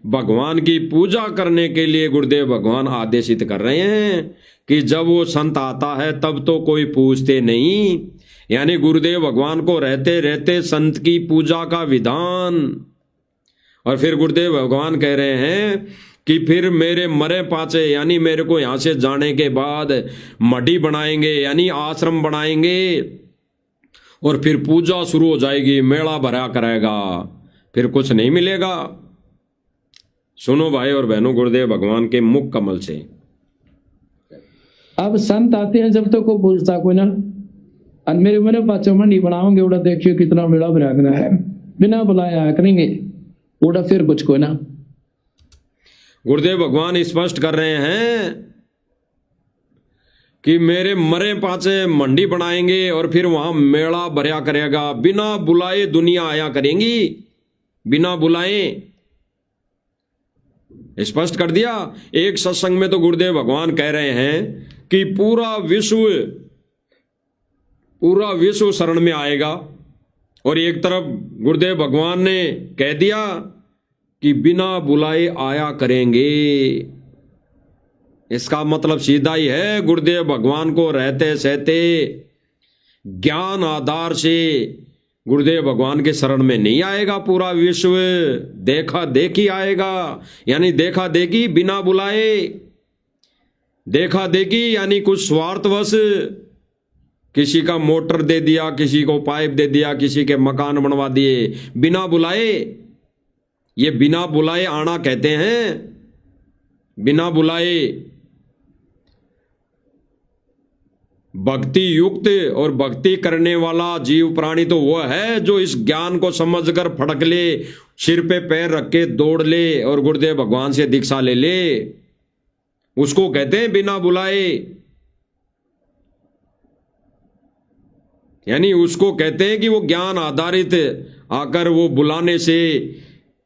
भगवान की पूजा करने के लिए गुरुदेव भगवान आदेशित कर रहे हैं कि जब वो संत आता है तब तो कोई पूछते नहीं। यानी गुरुदेव भगवान को रहते रहते संत की पूजा का विधान। और फिर गुरुदेव भगवान कह रहे हैं कि फिर मेरे मरे पाचे, यानी मेरे को यहां से जाने के बाद मढ़ी बनाएंगे, यानी आश्रम बनाएंगे, और फिर पूजा शुरू हो जाएगी, मेला भरा करेगा, फिर कुछ नहीं मिलेगा। सुनो भाई और बहनों, गुरुदेव भगवान के मुख कमल से। अब संत आते हैं जब तक को पूछता कोई ना, और मेरे मेरे पाचो मंडी बनाओगे उड़ा, देखियो कितना मेला भरा करा है, बिना बुलाया करेंगे उड़ा, फिर कुछ कोई ना। गुरुदेव भगवान स्पष्ट कर रहे हैं कि मेरे मरे पाचे मंडी बनाएंगे और फिर वहां मेला भरा करेगा, बिना बुलाए दुनिया आया करेंगी, बिना बुलाए। स्पष्ट कर दिया। एक सत्संग में तो गुरुदेव भगवान कह रहे हैं कि पूरा विश्व शरण में आएगा, और एक तरफ गुरुदेव भगवान ने कह दिया कि बिना बुलाए आया करेंगे। इसका मतलब सीधा ही है, गुरुदेव भगवान को रहते सहते ज्ञान आधार से गुरुदेव भगवान के शरण में नहीं आएगा पूरा विश्व, देखा देखी आएगा। यानी देखा देखी बिना बुलाए, देखा देखी यानी कुछ स्वार्थवश किसी का मोटर दे दिया, किसी को पाइप दे दिया, किसी के मकान बनवा दिए, बिना बुलाए। ये बिना बुलाए आना कहते हैं, बिना बुलाए। भक्ति युक्त और भक्ति करने वाला जीव प्राणी तो वो है जो इस ज्ञान को समझकर फड़क ले, सिर पे पैर रख के दौड़ ले और गुरुदेव भगवान से दीक्षा ले ले, उसको कहते हैं बिना बुलाए। यानी उसको कहते हैं कि वो ज्ञान आधारित आकर वो बुलाने से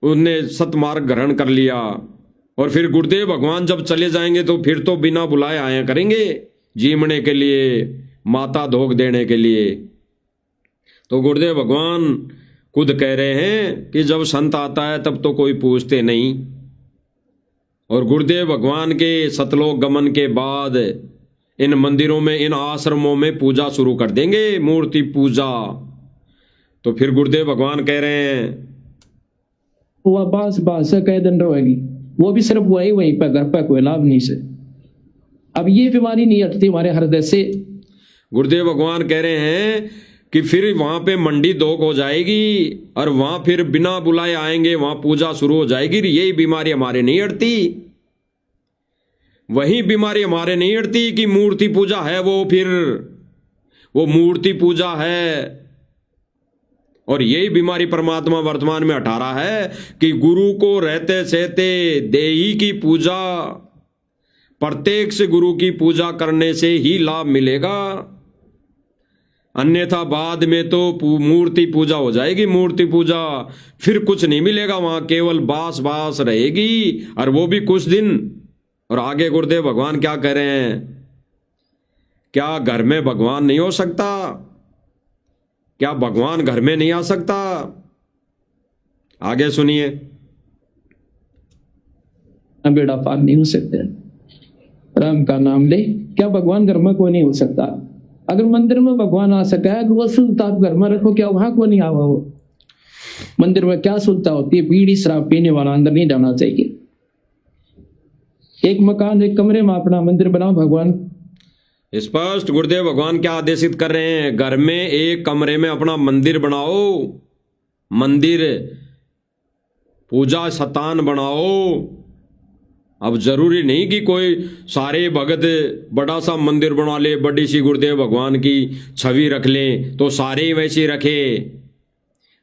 उनने सतमार्ग ग्रहण कर लिया। और फिर गुरुदेव भगवान जब चले जाएंगे तो फिर तो बिना बुलाए आया करेंगे, जीमने के लिए, माता धोख देने के लिए। तो गुरुदेव भगवान खुद कह रहे हैं कि जब संत आता है तब तो कोई पूछते नहीं। और गुरुदेव भगवान के सतलोक गमन के बाद इन मंदिरों में, इन आश्रमों में पूजा शुरू कर देंगे, मूर्ति पूजा। तो फिर गुरुदेव भगवान कह रहे हैं वो बास कह दंड होगी, वो भी सिर्फ वहीं पर घर पर, कोई लाभ नहीं से। अब ये बीमारी नहीं हटती हमारे हृदय से। गुरुदेव भगवान कह रहे हैं कि फिर वहां पे मंडी दोग हो जाएगी और वहां फिर बिना बुलाए आएंगे, वहां पूजा शुरू हो जाएगी। यही बीमारी हमारे नहीं हटती, वही बीमारी हमारे नहीं हटती कि मूर्ति पूजा है, वो फिर वो मूर्ति पूजा है। और यही बीमारी परमात्मा वर्तमान में हटा रहा है कि गुरु को रहते सहते देही की पूजा, प्रत्येक से गुरु की पूजा करने से ही लाभ मिलेगा, अन्यथा बाद में तो मूर्ति पूजा हो जाएगी। मूर्ति पूजा फिर कुछ नहीं मिलेगा, वहां केवल बास रहेगी, और वो भी कुछ दिन। और आगे गुरुदेव भगवान क्या कह रहे हैं, क्या घर में भगवान नहीं हो सकता? क्या भगवान घर में नहीं आ सकता? आगे सुनिए। बेड़ा पार नहीं हो सकते, राम का नाम ले, क्या भगवान घर में कोई नहीं हो सकता? अगर मंदिर में भगवान आ सका है, वो सुलता आप घर में रखो, क्या वहां को नहीं आवा? वो मंदिर में क्या सुलता होती है? बीड़ी शराब पीने वाला अंदर नहीं जाना चाहिए। एक मकान, एक कमरे में अपना मंदिर बनाओ भगवान। स्पष्ट गुरुदेव भगवान क्या आदेशित कर रहे हैं? घर में एक कमरे में अपना मंदिर बनाओ, मंदिर पूजा स्थान बनाओ। अब जरूरी नहीं कि कोई सारे भगत बड़ा सा मंदिर बना ले, बड़ी सी गुरुदेव भगवान की छवि रख ले तो सारे ही वैसी रखे।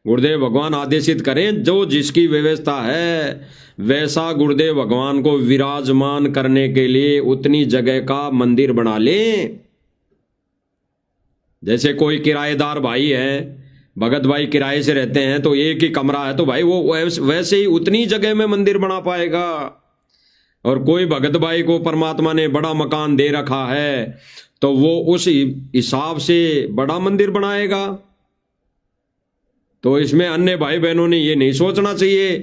गुरुदेव भगवान आदेशित करें जो जिसकी व्यवस्था है वैसा गुरुदेव भगवान को विराजमान करने के लिए उतनी जगह का मंदिर बना ले। जैसे कोई किराएदार भाई है, भगत भाई किराए से रहते हैं तो एक ही कमरा है तो भाई वो वैसे ही उतनी जगह में मंदिर बना पाएगा। और कोई भगत भाई को परमात्मा ने बड़ा मकान दे रखा है तो वो उस हिसाब से बड़ा मंदिर बनाएगा। तो इसमें अन्य भाई बहनों ने ये नहीं सोचना चाहिए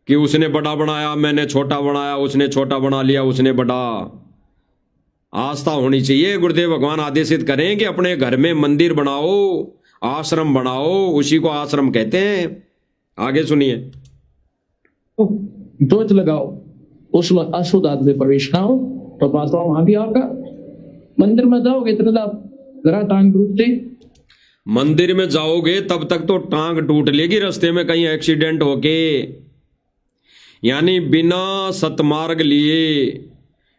कि उसने बड़ा बनाया, मैंने छोटा बनाया, उसने छोटा बना लिया, उसने बड़ा। आस्था होनी चाहिए। गुरुदेव भगवान आदेशित करें कि अपने घर में मंदिर बनाओ, आश्रम बनाओ, उसी को आश्रम कहते हैं। आगे सुनिए। जोत लगाओ, उसमें अशुद्ध आदमी प्रवेश ना हो तो पाता वहां भी आपका। मंदिर में जाओगे इतना जरा टांग टूटते, मंदिर में जाओगे तब तक तो टांग टूट लेगी रास्ते में कहीं एक्सीडेंट होके। यानी बिना सतमार्ग लिए,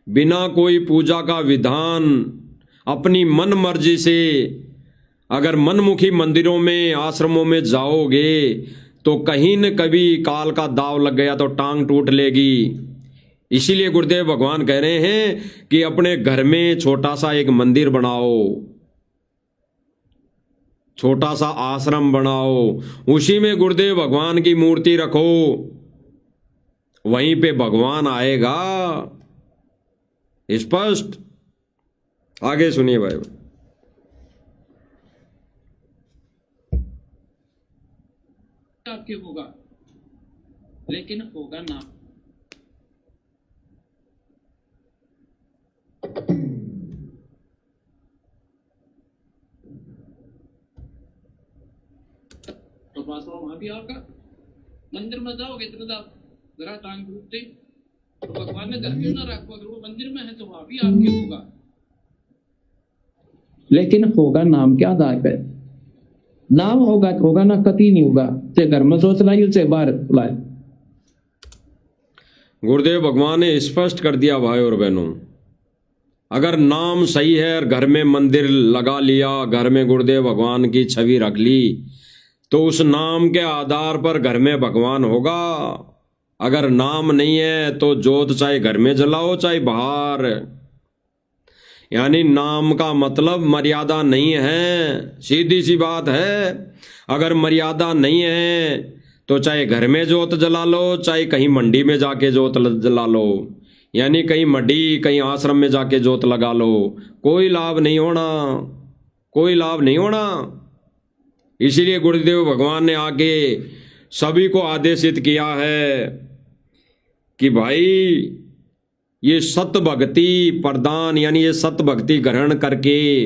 बिना कोई पूजा का विधान, अपनी मन मर्जी से अगर मनमुखी मंदिरों में आश्रमों में जाओगे तो कहीं न कभी काल का दाव लग गया तो टांग टूट लेगी। इसीलिए गुरुदेव भगवान कह रहे हैं कि अपने घर में छोटा सा एक मंदिर बनाओ, छोटा सा आश्रम बनाओ, उसी में गुरुदेव भगवान की मूर्ति रखो, वहीं पे भगवान आएगा। स्पष्ट। आगे सुनिए भाई। आपके होगा लेकिन होगा ना। तो पासवा वहां भी आपका। मंदिर में जाओगे तो जरा टांग टूटते तो भगवान ने घर क्यों ना रखो, अगर वो मंदिर में है तो वहां भी आपके होगा लेकिन होगा नाम क्या आधार पे? नाम होगा तो होगा ना, कति नहीं होगा। चाहे घर में सोच लाई चाहे बाहर लाए। गुरुदेव भगवान ने स्पष्ट कर दिया भाई और बहनों, अगर नाम सही है और घर में मंदिर लगा लिया, घर में गुरुदेव भगवान की छवि रख ली तो उस नाम के आधार पर घर में भगवान होगा। अगर नाम नहीं है तो जोत चाहे घर में जलाओ चाहे बाहर। यानी नाम का मतलब मर्यादा नहीं है, सीधी सी बात है। अगर मर्यादा नहीं है तो चाहे घर में जोत जला लो चाहे कहीं मंडी में जाके जोत जला लो, यानी कहीं मंडी कहीं आश्रम में जाके जोत लगा लो, कोई लाभ नहीं होना, कोई लाभ नहीं होना। इसीलिए गुरुदेव भगवान ने आगे सभी को आदेशित किया है कि भाई ये सत भक्ति प्रदान, यानी ये सत भक्ति ग्रहण करके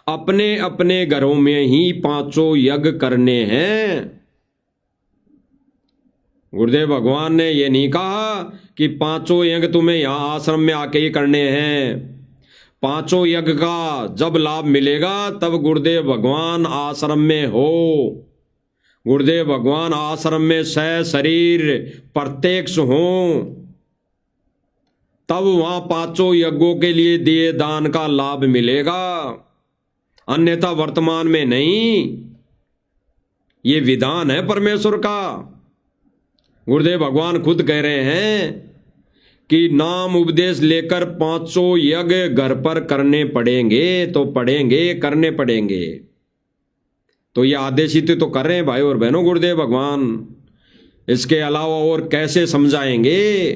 अपने अपने घरों में ही 5 यज्ञ करने हैं। गुरुदेव भगवान ने ये नहीं कहा कि 5 यज्ञ तुम्हें यहां आश्रम में आके ही करने हैं। 5 यज्ञ का जब लाभ मिलेगा तब गुरुदेव भगवान आश्रम में हो। गुरुदेव भगवान आश्रम में शरीर प्रत्यक्ष हो, तब वहां 5 यज्ञों के लिए दिए दान का लाभ मिलेगा, अन्यथा वर्तमान में नहीं। ये विधान है परमेश्वर का। गुरुदेव भगवान खुद कह रहे हैं कि नाम उपदेश लेकर 5 यज्ञ घर पर करने पड़ेंगे, तो पड़ेंगे, करने पड़ेंगे। तो ये आदेशित तो कर रहे हैं भाई और बहनों गुरुदेव भगवान। इसके अलावा और कैसे समझाएंगे?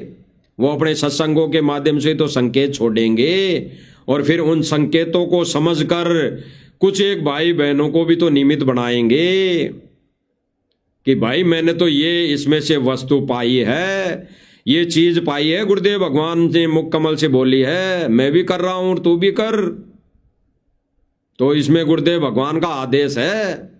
वो अपने सत्संगों के माध्यम से तो संकेत छोड़ेंगे और फिर उन संकेतों को समझकर कुछ एक भाई बहनों को भी तो निमित्त बनाएंगे कि भाई मैंने तो ये इसमें से वस्तु पाई है, ये चीज पाई है, गुरुदेव भगवान ने मुख कमल से बोली है, मैं भी कर रहा हूं तू भी कर। तो इसमें गुरुदेव भगवान का आदेश है,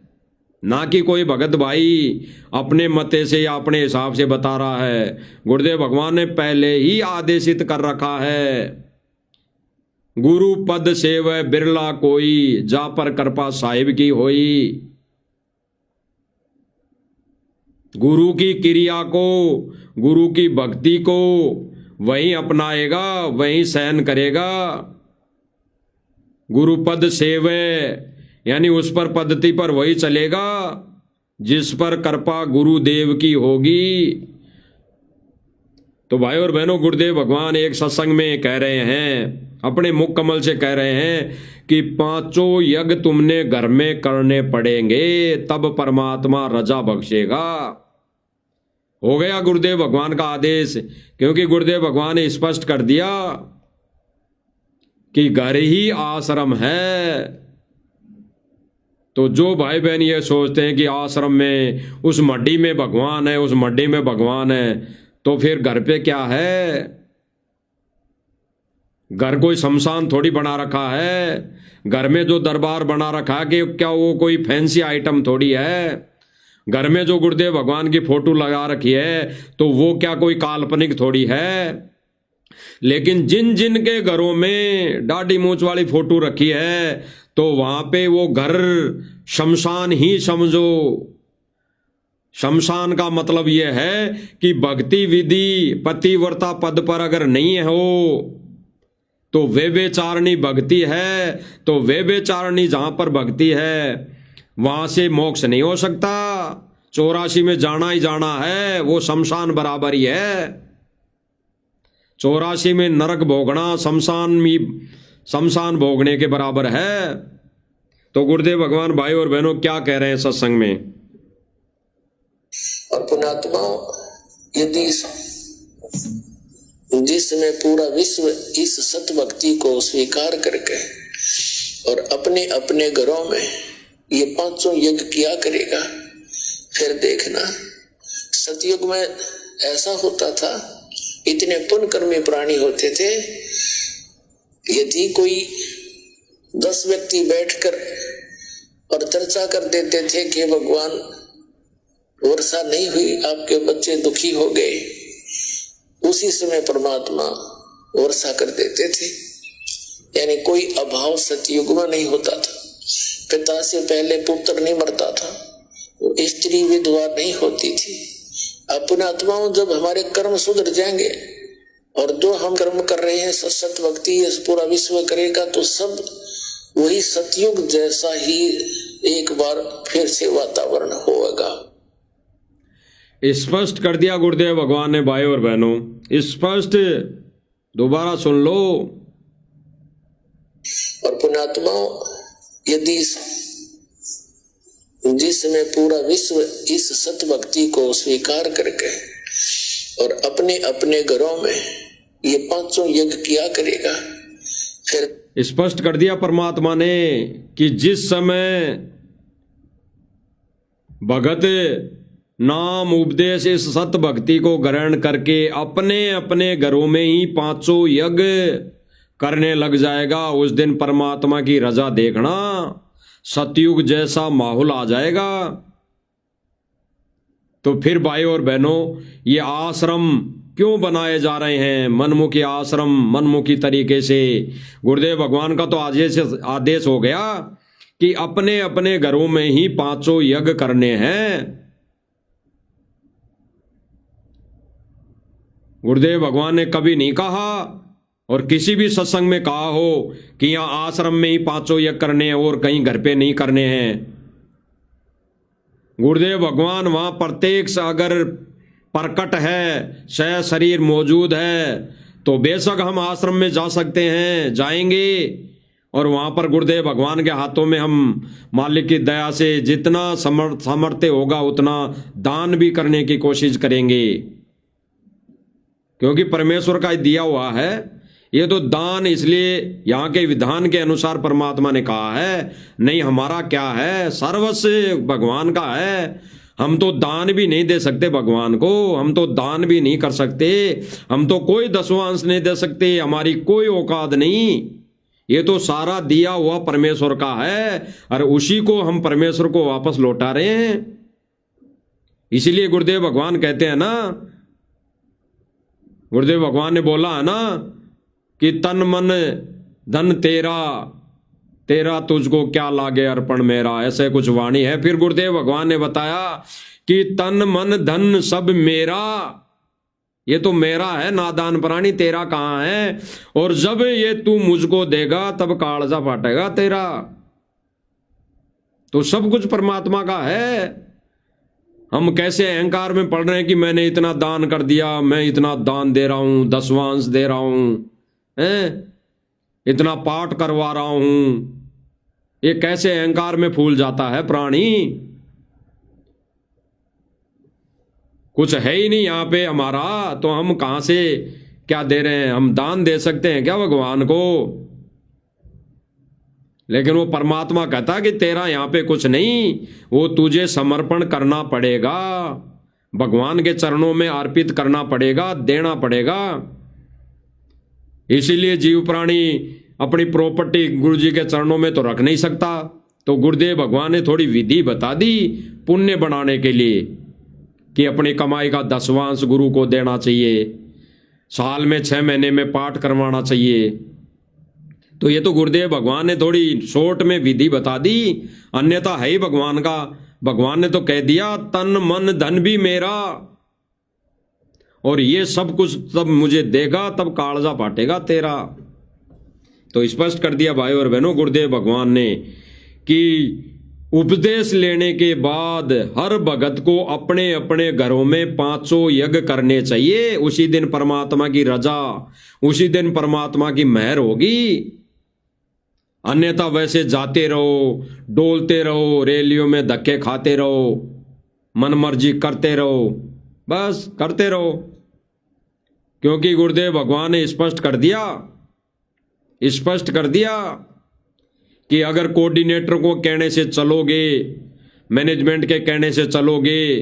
ना कि कोई भगत भाई अपने मते से या अपने हिसाब से बता रहा है। गुरुदेव भगवान ने पहले ही आदेशित कर रखा है गुरु पद सेव बिरला कोई, जा पर कृपा साहिब की होई। गुरु की क्रिया को, गुरु की भक्ति को वही अपनाएगा, वही सहन करेगा। गुरु पद सेवे यानी उस पर पद्धति पर वही चलेगा जिस पर कृपा गुरुदेव की होगी। तो भाई और बहनों, गुरुदेव भगवान एक सत्संग में कह रहे हैं, अपने मुख कमल से कह रहे हैं कि 5 यज्ञ तुमने घर में करने पड़ेंगे, तब परमात्मा रजा बख्शेगा। हो गया गुरुदेव भगवान का आदेश, क्योंकि गुरुदेव भगवान ने स्पष्ट कर दिया कि घर ही आश्रम है। तो जो भाई बहन ये सोचते हैं कि आश्रम में उस मड्डी में भगवान है, उस मड्डी में भगवान है, तो फिर घर पे क्या है? घर कोई शमशान थोड़ी बना रखा है। घर में जो दरबार बना रखा है कि क्या वो कोई फैंसी आइटम थोड़ी है। घर में जो गुरुदेव भगवान की फोटो लगा रखी है तो वो क्या कोई काल्पनिक थोड़ी है। लेकिन जिन जिन के घरों में दाढ़ी मूंछ वाली फोटो रखी है तो वहां पे वो घर शमशान ही समझो। शमशान का मतलब यह है कि भक्ति विधि पतिव्रता पद पर अगर नहीं हो तो व्यभिचारिणी भक्ति है, तो व्यभिचारिणी जहां पर भक्ति है वहां से मोक्ष नहीं हो सकता। 84 में जाना ही जाना है, वो शमशान बराबर ही है। 84 में नरक भोगना शमशान भोगने के बराबर है। तो गुरुदेव भगवान भाई और बहनों क्या कह रहे हैं सत्संग में? और पुण्यात्मा, यदि जिसमें पूरा विश्व इस सत भक्ति को स्वीकार करके और अपने अपने घरों में ये 5 यज्ञ किया करेगा, फिर देखना सतयुग में ऐसा होता था, इतने पुण्यकर्मी प्राणी होते थे, यदि कोई 10 व्यक्ति बैठकर और चर्चा कर देते थे कि भगवान वर्षा नहीं हुई, आपके बच्चे दुखी हो गए, उसी समय परमात्मा वर्षा कर देते थे। यानी कोई अभाव सतयुग में नहीं होता था। पिता से पहले पुत्र नहीं मरता था, स्त्री विधवा नहीं होती थी। अपने आत्माओं जब हमारे कर्म सुधर जाएंगे और जो हम कर्म कर रहे हैं सत भक्ति पूरा विश्व करेगा, तो सब वही सतयुग जैसा ही एक बार फिर से वातावरण होगा। स्पष्ट कर दिया गुरुदेव भगवान ने भाई और बहनों, स्पष्ट दोबारा सुन लो। और पुण्यात्माओं, यदि जिसमें पूरा विश्व इस सत भक्ति को स्वीकार करके और अपने अपने घरों में ये 5 यज्ञ किया करेगा, फिर स्पष्ट कर दिया परमात्मा ने कि जिस समय भगत नाम उपदेश इस सत भक्ति को ग्रहण करके अपने अपने घरों में ही 5 यज्ञ करने लग जाएगा, उस दिन परमात्मा की रजा देखना, सतयुग जैसा माहौल आ जाएगा। तो फिर भाई और बहनों, ये आश्रम क्यों बनाए जा रहे हैं? मनमुखी आश्रम, मनमुखी तरीके से। गुरुदेव भगवान का तो आदेश हो गया कि अपने अपने घरों में ही 5 यज्ञ करने हैं। गुरुदेव भगवान ने कभी नहीं कहा और किसी भी सत्संग में कहा हो कि यहां आश्रम में ही 5 यज्ञ करने हैं और कहीं घर पे नहीं करने हैं। गुरुदेव भगवान वहां प्रत्यक्ष अगर प्रकट है, सह शरीर मौजूद है, तो बेशक हम आश्रम में जा सकते हैं, जाएंगे और वहां पर गुरुदेव भगवान के हाथों में हम मालिक की दया से जितना सामर्थ्य होगा उतना दान भी करने की कोशिश करेंगे, क्योंकि परमेश्वर का दिया हुआ है ये तो दान। इसलिए यहाँ के विधान के अनुसार परमात्मा ने कहा है, नहीं हमारा क्या है, सर्वस्व भगवान का है। हम तो दान भी नहीं दे सकते भगवान को, हम तो दान भी नहीं कर सकते, हम तो कोई 10वां अंश नहीं दे सकते, हमारी कोई औकात नहीं। ये तो सारा दिया हुआ परमेश्वर का है और उसी को हम परमेश्वर को वापस लौटा रहे हैं। इसीलिए गुरुदेव भगवान कहते हैं ना, गुरुदेव भगवान ने बोला है ना कि तन मन धन तेरा, तेरा तुझको क्या लागे अर्पण मेरा, ऐसे कुछ वाणी है। फिर गुरुदेव भगवान ने बताया कि तन मन धन सब मेरा, ये तो मेरा है नादान प्राणी, तेरा कहाँ है। और जब ये तू मुझको देगा तब कालजा फाटेगा तेरा। तो सब कुछ परमात्मा का है। हम कैसे अहंकार में पड़ रहे हैं कि मैंने इतना दान कर दिया, मैं इतना दान दे रहा हूं, दसवांश दे रहा हूं, इतना पाठ करवा रहा हूं। ये कैसे अहंकार में फूल जाता है प्राणी। कुछ है ही नहीं यहां पे हमारा, तो हम कहां से क्या दे रहे हैं। हम दान दे सकते हैं क्या भगवान को। लेकिन वो परमात्मा कहता कि तेरा यहां पे कुछ नहीं, वो तुझे समर्पण करना पड़ेगा, भगवान के चरणों में अर्पित करना पड़ेगा, देना पड़ेगा। इसीलिए जीव प्राणी अपनी प्रॉपर्टी गुरु जी के चरणों में तो रख नहीं सकता। तो गुरुदेव भगवान ने थोड़ी विधि बता दी पुण्य बनाने के लिए कि अपनी कमाई का दसवांश गुरु को देना चाहिए, साल में 6 महीने में पाठ करवाना चाहिए। तो ये तो गुरुदेव भगवान ने थोड़ी शॉर्ट में विधि बता दी, अन्यथा है ही भगवान का। भगवान ने तो कह दिया तन मन धन भी मेरा, और ये सब कुछ तब मुझे देगा तब कालजा फाटेगा तेरा। तो स्पष्ट कर दिया भाई और बहनों गुरुदेव भगवान ने कि उपदेश लेने के बाद हर भगत को अपने अपने घरों में 500 यज्ञ करने चाहिए। उसी दिन परमात्मा की रजा, उसी दिन परमात्मा की मेहर होगी। अन्यथा वैसे जाते रहो, डोलते रहो, रैलियों में धक्के खाते रहो, मनमर्जी करते रहो, बस करते रहो। क्योंकि गुरुदेव भगवान ने स्पष्ट कर दिया कि अगर कोऑर्डिनेटर को कहने से चलोगे, मैनेजमेंट के कहने से चलोगे,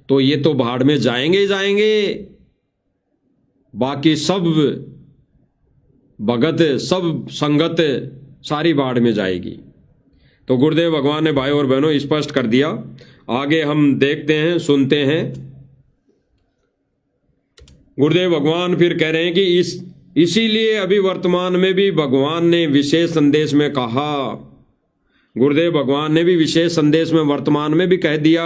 तो ये तो भाड़ में जाएंगे ही जाएंगे। बाकी सब भगत, सब संगत सारी भाड़ में जाएगी। तो गुरुदेव भगवान ने भाई और बहनों स्पष्ट कर दिया। आगे हम देखते हैं, सुनते हैं। गुरुदेव भगवान फिर कह रहे हैं कि इसीलिए अभी वर्तमान में भी भगवान ने विशेष संदेश में कहा, गुरुदेव भगवान ने भी विशेष संदेश में वर्तमान में भी कह दिया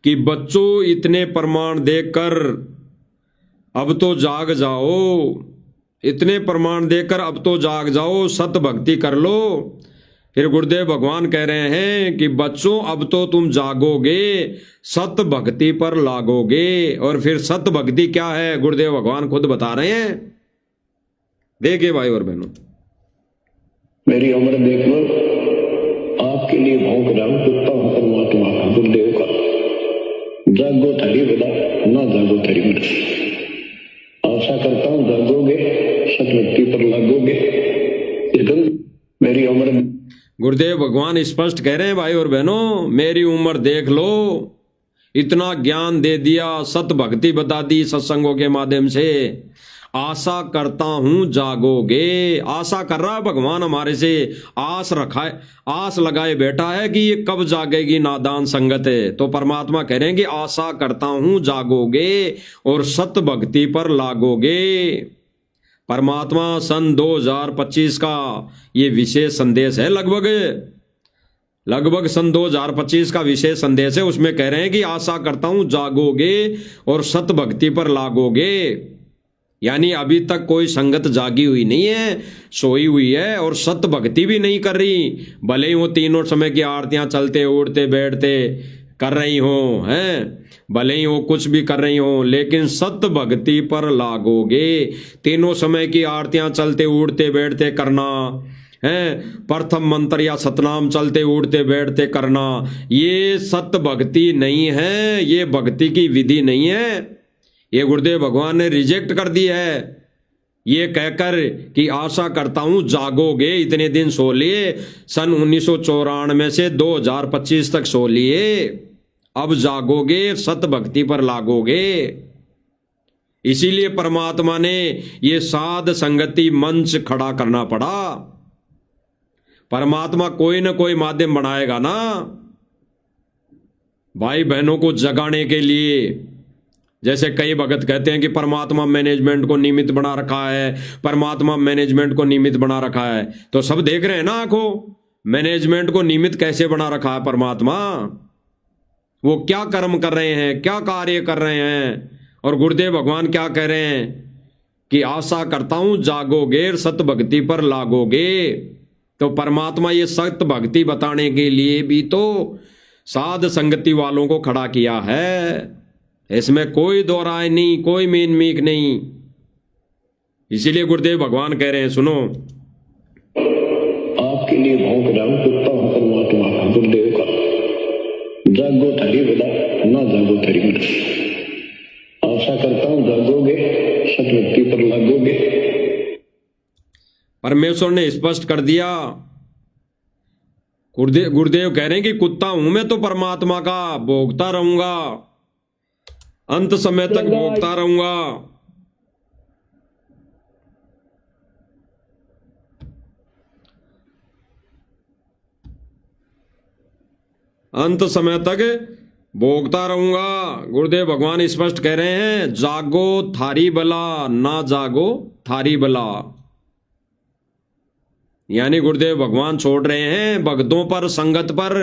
कि बच्चों इतने प्रमाण देकर अब तो जाग जाओ, इतने प्रमाण देकर अब तो जाग जाओ, सत भक्ति कर लो। फिर गुरुदेव भगवान कह रहे हैं कि बच्चों अब तो तुम जागोगे, सत भक्ति पर लागोगे। और फिर सत भक्ति क्या है गुरुदेव भगवान खुद बता रहे हैं। देखिए भाई और बहनों, मेरी उम्र देख लो, आपके लिए भौंक रहा हूं, कुत्ता हूं परमात्मा का, गुरुदेव का। जागो थारी बता, ना जागो थारी मर्जी। आशा करता हूं जागोगे, सत भक्ति पर लागोगे। मेरी उम्र, गुरुदेव भगवान स्पष्ट कह रहे हैं भाई और बहनों, मेरी उम्र देख लो, इतना ज्ञान दे दिया, सत भक्ति बता दी सत्संगों के माध्यम से। आशा करता हूं जागोगे। आशा कर रहा है भगवान हमारे से, आस रखा है, आस लगाए बैठा है कि ये कब जागेगी नादान संगत है। तो परमात्मा कह रहे हैं कि आशा करता हूं जागोगे और सत भक्ति पर लागोगे। परमात्मा सन 2025 का ये विशेष संदेश है, लगभग सन 2025 का विशेष संदेश है। उसमें कह रहे हैं कि आशा करता हूं जागोगे और सत भक्ति पर लागोगे। यानी अभी तक कोई संगत जागी हुई नहीं है, सोई हुई है और सत भक्ति भी नहीं कर रही। भले ही वो तीनों समय की आरतियां चलते उड़ते बैठते कर रही हो, हैं, भले ही वो कुछ भी कर रही हो, लेकिन सत भक्ति पर लागोगे। तीनों समय की आरतियां चलते उड़ते बैठते करना है, प्रथम मंत्र या सतनाम चलते उड़ते बैठते करना, ये सत भक्ति नहीं है, ये भक्ति की विधि नहीं है। ये गुरुदेव भगवान ने रिजेक्ट कर दी है, ये कहकर कि आशा करता हूं जागोगे। इतने दिन सो लिए, सन 1994 से 2025 तक सो लिए, अब जागोगे, सत भक्ति पर लागोगे। इसीलिए परमात्मा ने ये साध संगति मंच खड़ा करना पड़ा। परमात्मा कोई ना कोई माध्यम बनाएगा ना भाई बहनों को जगाने के लिए, जैसे कई भगत कहते हैं कि परमात्मा मैनेजमेंट को निमित्त बना रखा है, परमात्मा मैनेजमेंट को निमित्त बना रखा है। तो सब देख रहे हैं ना आंखों, मैनेजमेंट को निमित्त कैसे बना रखा है परमात्मा। वो क्या कर्म कर रहे हैं, क्या कार्य कर रहे हैं। और गुरुदेव भगवान क्या कह रहे हैं कि आशा करता हूं जागोगे, सत भक्ति पर लागोगे। तो परमात्मा ये सत भक्ति बताने के लिए भी तो साध संगति वालों को खड़ा किया है। इसमें कोई दो राय नहीं, कोई मीन मीक नहीं। इसीलिए गुरुदेव भगवान कह रहे हैं, सुनो, आपके लिए भौंक रहा हूं, कुत्ता हूं परमात्मा का, गुरुदेव का। जागो थारी बला, ना जागो थारी मृत्यु। आशा करता हूं जागोगे, सतभक्ति पर लागोगे। परमेश्वर ने स्पष्ट कर दिया। गुरुदेव कह रहे हैं कि कुत्ता हूं मैं तो परमात्मा का, भोगता रहूंगा, अंत समय तक भोगता रहूंगा। अंत समय तक भोगता रहूंगा। गुरुदेव भगवान स्पष्ट कह रहे हैं, जागो थारी बला, ना जागो थारी बला। यानी गुरुदेव भगवान छोड़ रहे हैं भक्तों पर, संगत पर।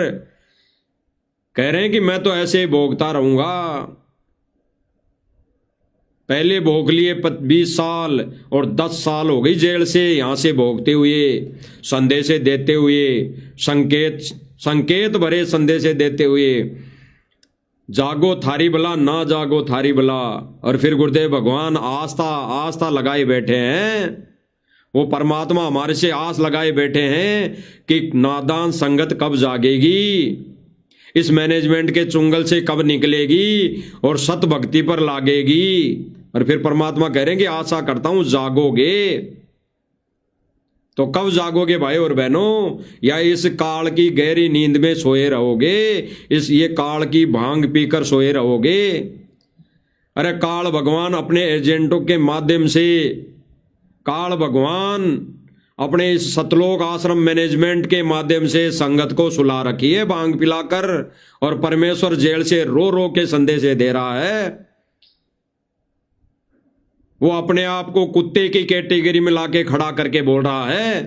कह रहे हैं कि मैं तो ऐसे ही भोगता रहूंगा। पहले भोग लिए 20 साल और 10 साल हो गई जेल से, यहां से भोगते हुए, संदेश देते हुए, संकेत भरे संदेश देते हुए। जागो थारी बला, ना जागो थारी बला। और फिर गुरुदेव भगवान आस्था लगाए बैठे हैं। वो परमात्मा हमारे से आस लगाए बैठे हैं कि नादान संगत कब जागेगी, इस मैनेजमेंट के चुंगल से कब निकलेगी और सत भक्ति पर लागेगी। और फिर परमात्मा कह रहे हैं कि आशा करता हूं जागोगे। तो कब जागोगे भाई और बहनों? या इस काल की गहरी नींद में सोए रहोगे, ये काल की भांग पीकर सोए रहोगे? अरे काल भगवान अपने एजेंटों के माध्यम से, काल भगवान अपने इस सतलोक आश्रम मैनेजमेंट के माध्यम से संगत को सुला रखी है भांग पिलाकर, और परमेश्वर जेल से रो रो के संदेश दे रहा है। वो अपने आप को कुत्ते की कैटेगरी में लाके खड़ा करके बोल रहा है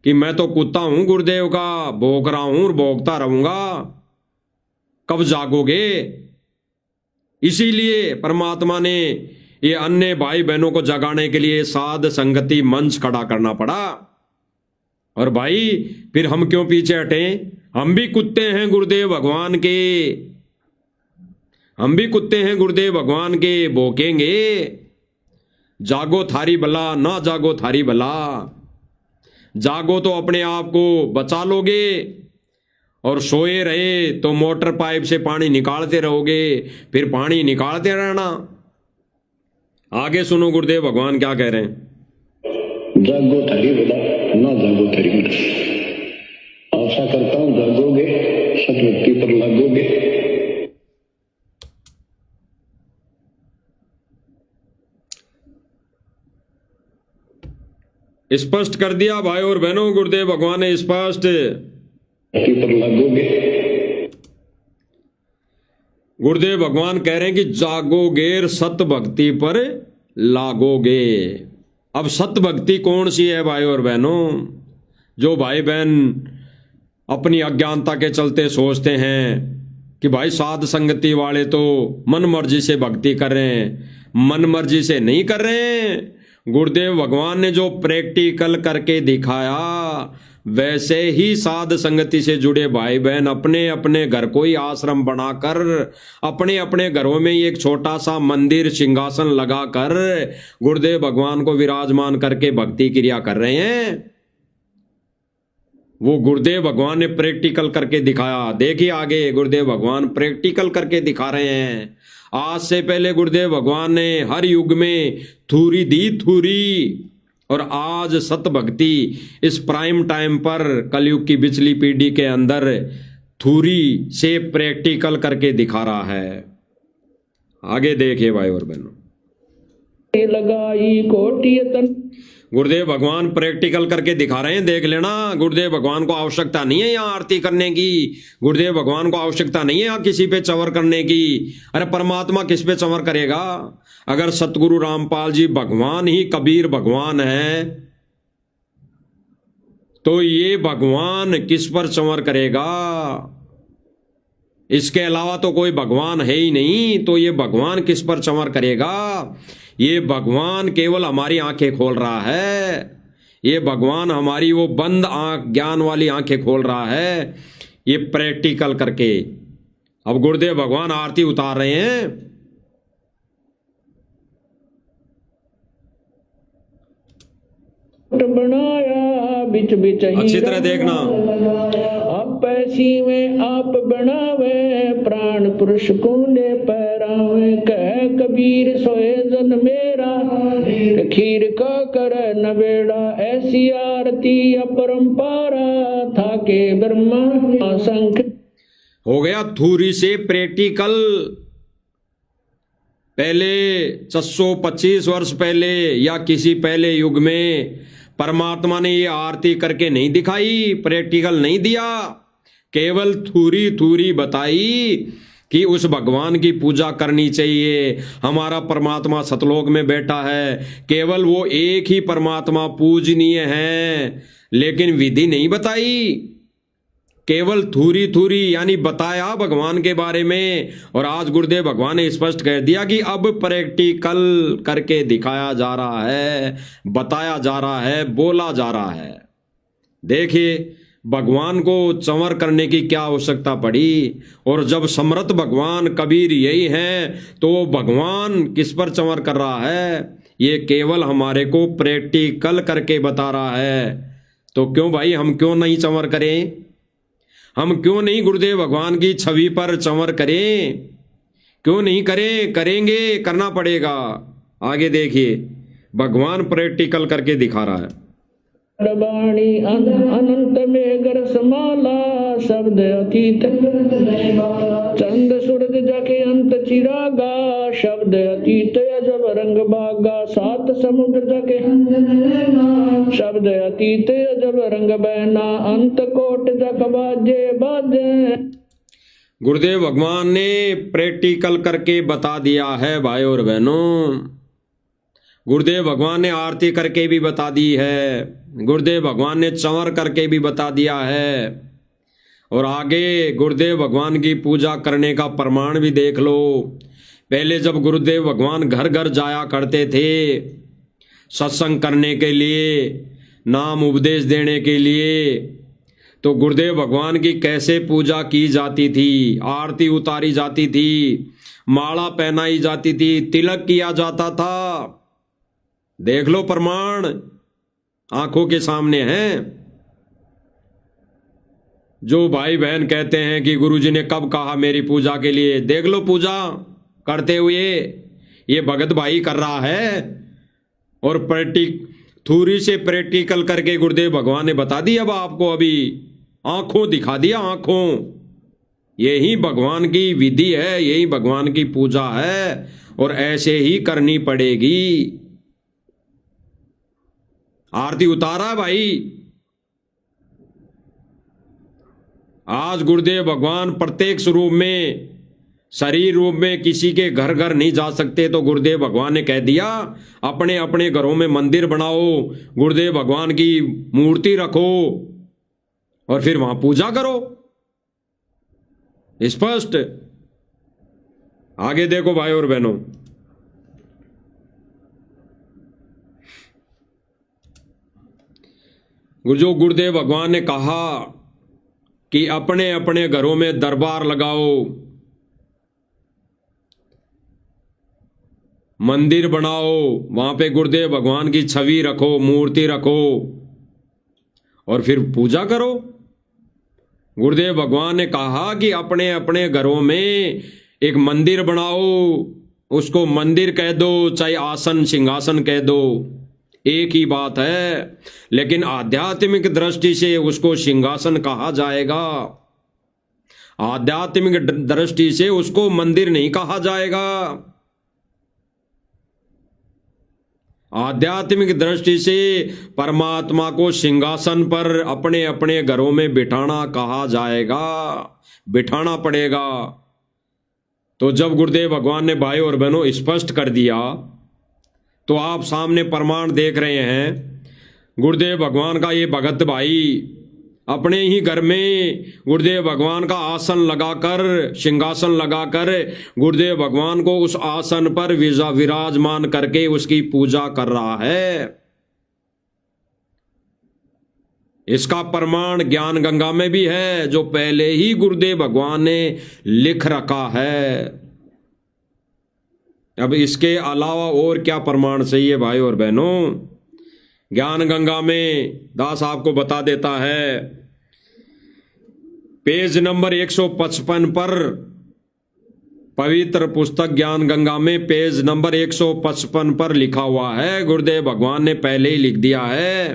कि मैं तो कुत्ता हूं गुरुदेव का, भोग रहा हूं और भोगता रहूंगा। कब जागोगे? इसीलिए परमात्मा ने ये अन्य भाई बहनों को जगाने के लिए साध संगति मंच खड़ा करना पड़ा। और भाई फिर हम क्यों पीछे हटे? हम भी कुत्ते हैं गुरुदेव भगवान के, हम भी कुत्ते हैं गुरुदेव भगवान के, भोकेंगे। जागो थारी बला, ना जागो थारी बला। जागो तो अपने आप को बचा लोगे, और सोए रहे तो मोटर पाइप से पानी निकालते रहोगे, फिर पानी निकालते रहना। आगे सुनो गुरुदेव भगवान क्या कह रहे हैं। जागो थारी बला, ना जागो थारी मृत्यु। आशा करता हूं जागोगे, सतभक्ति पर लागोगे। स्पष्ट कर दिया भाई और बहनों, गुरुदेव भगवान ने स्पष्ट पर लागोगे। गुरुदेव भगवान कह रहे हैं कि जागोगे, सत भक्ति पर लागोगे। अब सत भक्ति कौन सी है भाई और बहनों? जो भाई बहन अपनी अज्ञानता के चलते सोचते हैं कि भाई साध संगति वाले तो मन मर्जी से भक्ति कर रहे हैं, मन मर्जी से नहीं कर रहे हैं। गुरुदेव भगवान ने जो प्रैक्टिकल करके दिखाया, वैसे ही साध संगति से जुड़े भाई बहन अपने अपने घर को ही आश्रम बनाकर, अपने अपने घरों में एक छोटा सा मंदिर सिंहासन लगाकर गुरुदेव भगवान को विराजमान करके भक्ति क्रिया कर रहे हैं। वो गुरुदेव भगवान ने प्रैक्टिकल करके दिखाया। देखिए आगे गुरुदेव भगवान प्रैक्टिकल करके दिखा रहे हैं। आज से पहले गुरुदेव भगवान ने हर युग में थूरी दी थूरी, और आज सत भक्ति इस प्राइम टाइम पर कलयुग की पिछली पीढ़ी के अंदर थूरी से प्रैक्टिकल करके दिखा रहा है। आगे देखिए भाई और बहनों। लगाई कोटि तन। गुरुदेव भगवान प्रैक्टिकल करके दिखा रहे हैं, देख लेना। गुरुदेव भगवान को आवश्यकता नहीं है यहाँ आरती करने की, गुरुदेव भगवान को आवश्यकता नहीं है यहाँ किसी पे चंवर करने की। अरे परमात्मा किस पे चंवर करेगा? अगर सतगुरु रामपाल जी भगवान ही कबीर भगवान है तो ये भगवान किस पर चंवर करेगा? इसके अलावा तो कोई भगवान है ही नहीं, तो ये भगवान किस पर चंवर करेगा? ये भगवान केवल हमारी आंखें खोल रहा है, ये भगवान हमारी वो बंद आंख, ज्ञान वाली आंखें खोल रहा है, ये प्रैक्टिकल करके। अब गुरुदेव भगवान आरती उतार रहे हैं। बनाया बिच बिच अच्छी तरह देखना। आप पैसी में आप बनावे, प्राण पुरुष कुंडे पैरावे, कह कबीर सोए जन मेरा, खीर का कर नवेड़ा, ऐसी आरती अपरंपारा, था के ब्रह्मा शंख। हो गया थूरी से प्रैक्टिकल। पहले 625 वर्ष पहले या किसी पहले युग में परमात्मा ने ये आरती करके नहीं दिखाई, प्रैक्टिकल नहीं दिया, केवल थूरी थूरी बताई कि उस भगवान की पूजा करनी चाहिए। हमारा परमात्मा सतलोक में बैठा है, केवल वो एक ही परमात्मा पूजनीय है, लेकिन विधि नहीं बताई, केवल थूरी थूरी यानी बताया भगवान के बारे में। और आज गुरुदेव भगवान ने स्पष्ट कह दिया कि अब प्रैक्टिकल करके दिखाया जा रहा है, बताया जा रहा है, बोला जा रहा है। देखिए भगवान को चंवर करने की क्या आवश्यकता पड़ी, और जब समर्थ भगवान कबीर यही हैं तो भगवान किस पर चंवर कर रहा है? ये केवल हमारे को प्रैक्टिकल करके बता रहा है। तो क्यों भाई, हम क्यों नहीं चंवर करें? हम क्यों नहीं गुरुदेव भगवान की छवि पर चंवर करें? क्यों नहीं करें? करेंगे, करना पड़ेगा। आगे देखिए भगवान प्रैक्टिकल करके दिखा रहा है। वाणी अनंत में गर समाला, शब्द अतीत चंद सूरज जाके अंत चिरागा, शब्द अतीत अजब रंग बागा, सात समुद्र जाके शब्द अतीत अजब रंग बहना, अंत कोट जग बाजे बाजे। गुरुदेव भगवान ने प्रैक्टिकल करके बता दिया है भाई और बहनों। गुरुदेव भगवान ने आरती करके भी बता दी है, गुरुदेव भगवान ने चंवर करके भी बता दिया है, और आगे गुरुदेव भगवान की पूजा करने का प्रमाण भी देख लो। पहले जब गुरुदेव भगवान घर घर जाया करते थे सत्संग करने के लिए, नाम उपदेश देने के लिए, तो गुरुदेव भगवान की कैसे पूजा की जाती थी, आरती उतारी जाती थी, माला पहनाई जाती थी, तिलक किया जाता था। देख लो प्रमाण आंखों के सामने हैं। जो भाई बहन कहते हैं कि गुरुजी ने कब कहा मेरी पूजा के लिए, देख लो पूजा करते हुए ये भगत भाई कर रहा है। और थूरी से प्रैक्टिकल करके गुरुदेव भगवान ने बता दी। अब आपको अभी आंखों दिखा दिया, आंखों। यही भगवान की विधि है, यही भगवान की पूजा है, और ऐसे ही करनी पड़ेगी। आरती उतारा भाई। आज गुरुदेव भगवान प्रत्येक रूप में, शरीर रूप में किसी के घर घर नहीं जा सकते, तो गुरुदेव भगवान ने कह दिया अपने अपने घरों में मंदिर बनाओ, गुरुदेव भगवान की मूर्ति रखो और फिर वहां पूजा करो। स्पष्ट। आगे देखो भाई और बहनों, जो गुरुदेव भगवान ने कहा कि अपने अपने घरों में दरबार लगाओ, मंदिर बनाओ, वहां पे गुरुदेव भगवान की छवि रखो, मूर्ति रखो और फिर पूजा करो। गुरुदेव भगवान ने कहा कि अपने अपने घरों में एक मंदिर बनाओ, उसको मंदिर कह दो चाहे आसन सिंहासन कह दो, एक ही बात है, लेकिन आध्यात्मिक दृष्टि से उसको सिंहासन कहा जाएगा, आध्यात्मिक दृष्टि से उसको मंदिर नहीं कहा जाएगा। आध्यात्मिक दृष्टि से परमात्मा को सिंहासन पर अपने अपने घरों में बिठाना कहा जाएगा, बिठाना पड़ेगा। तो जब गुरुदेव भगवान ने भाई और बहनों स्पष्ट कर दिया, तो आप सामने प्रमाण देख रहे हैं। गुरुदेव भगवान का ये भगत भाई अपने ही घर में गुरुदेव भगवान का आसन लगाकर, सिंहासन लगाकर गुरुदेव भगवान को उस आसन पर विराजमान करके उसकी पूजा कर रहा है। इसका प्रमाण ज्ञान गंगा में भी है, जो पहले ही गुरुदेव भगवान ने लिख रखा है। अब इसके अलावा और क्या प्रमाण चाहिए भाई और बहनों? ज्ञान गंगा में दास आपको बता देता है, पेज नंबर 155 पर, पवित्र पुस्तक ज्ञान गंगा में पेज नंबर 155 पर लिखा हुआ है। गुरुदेव भगवान ने पहले ही लिख दिया है,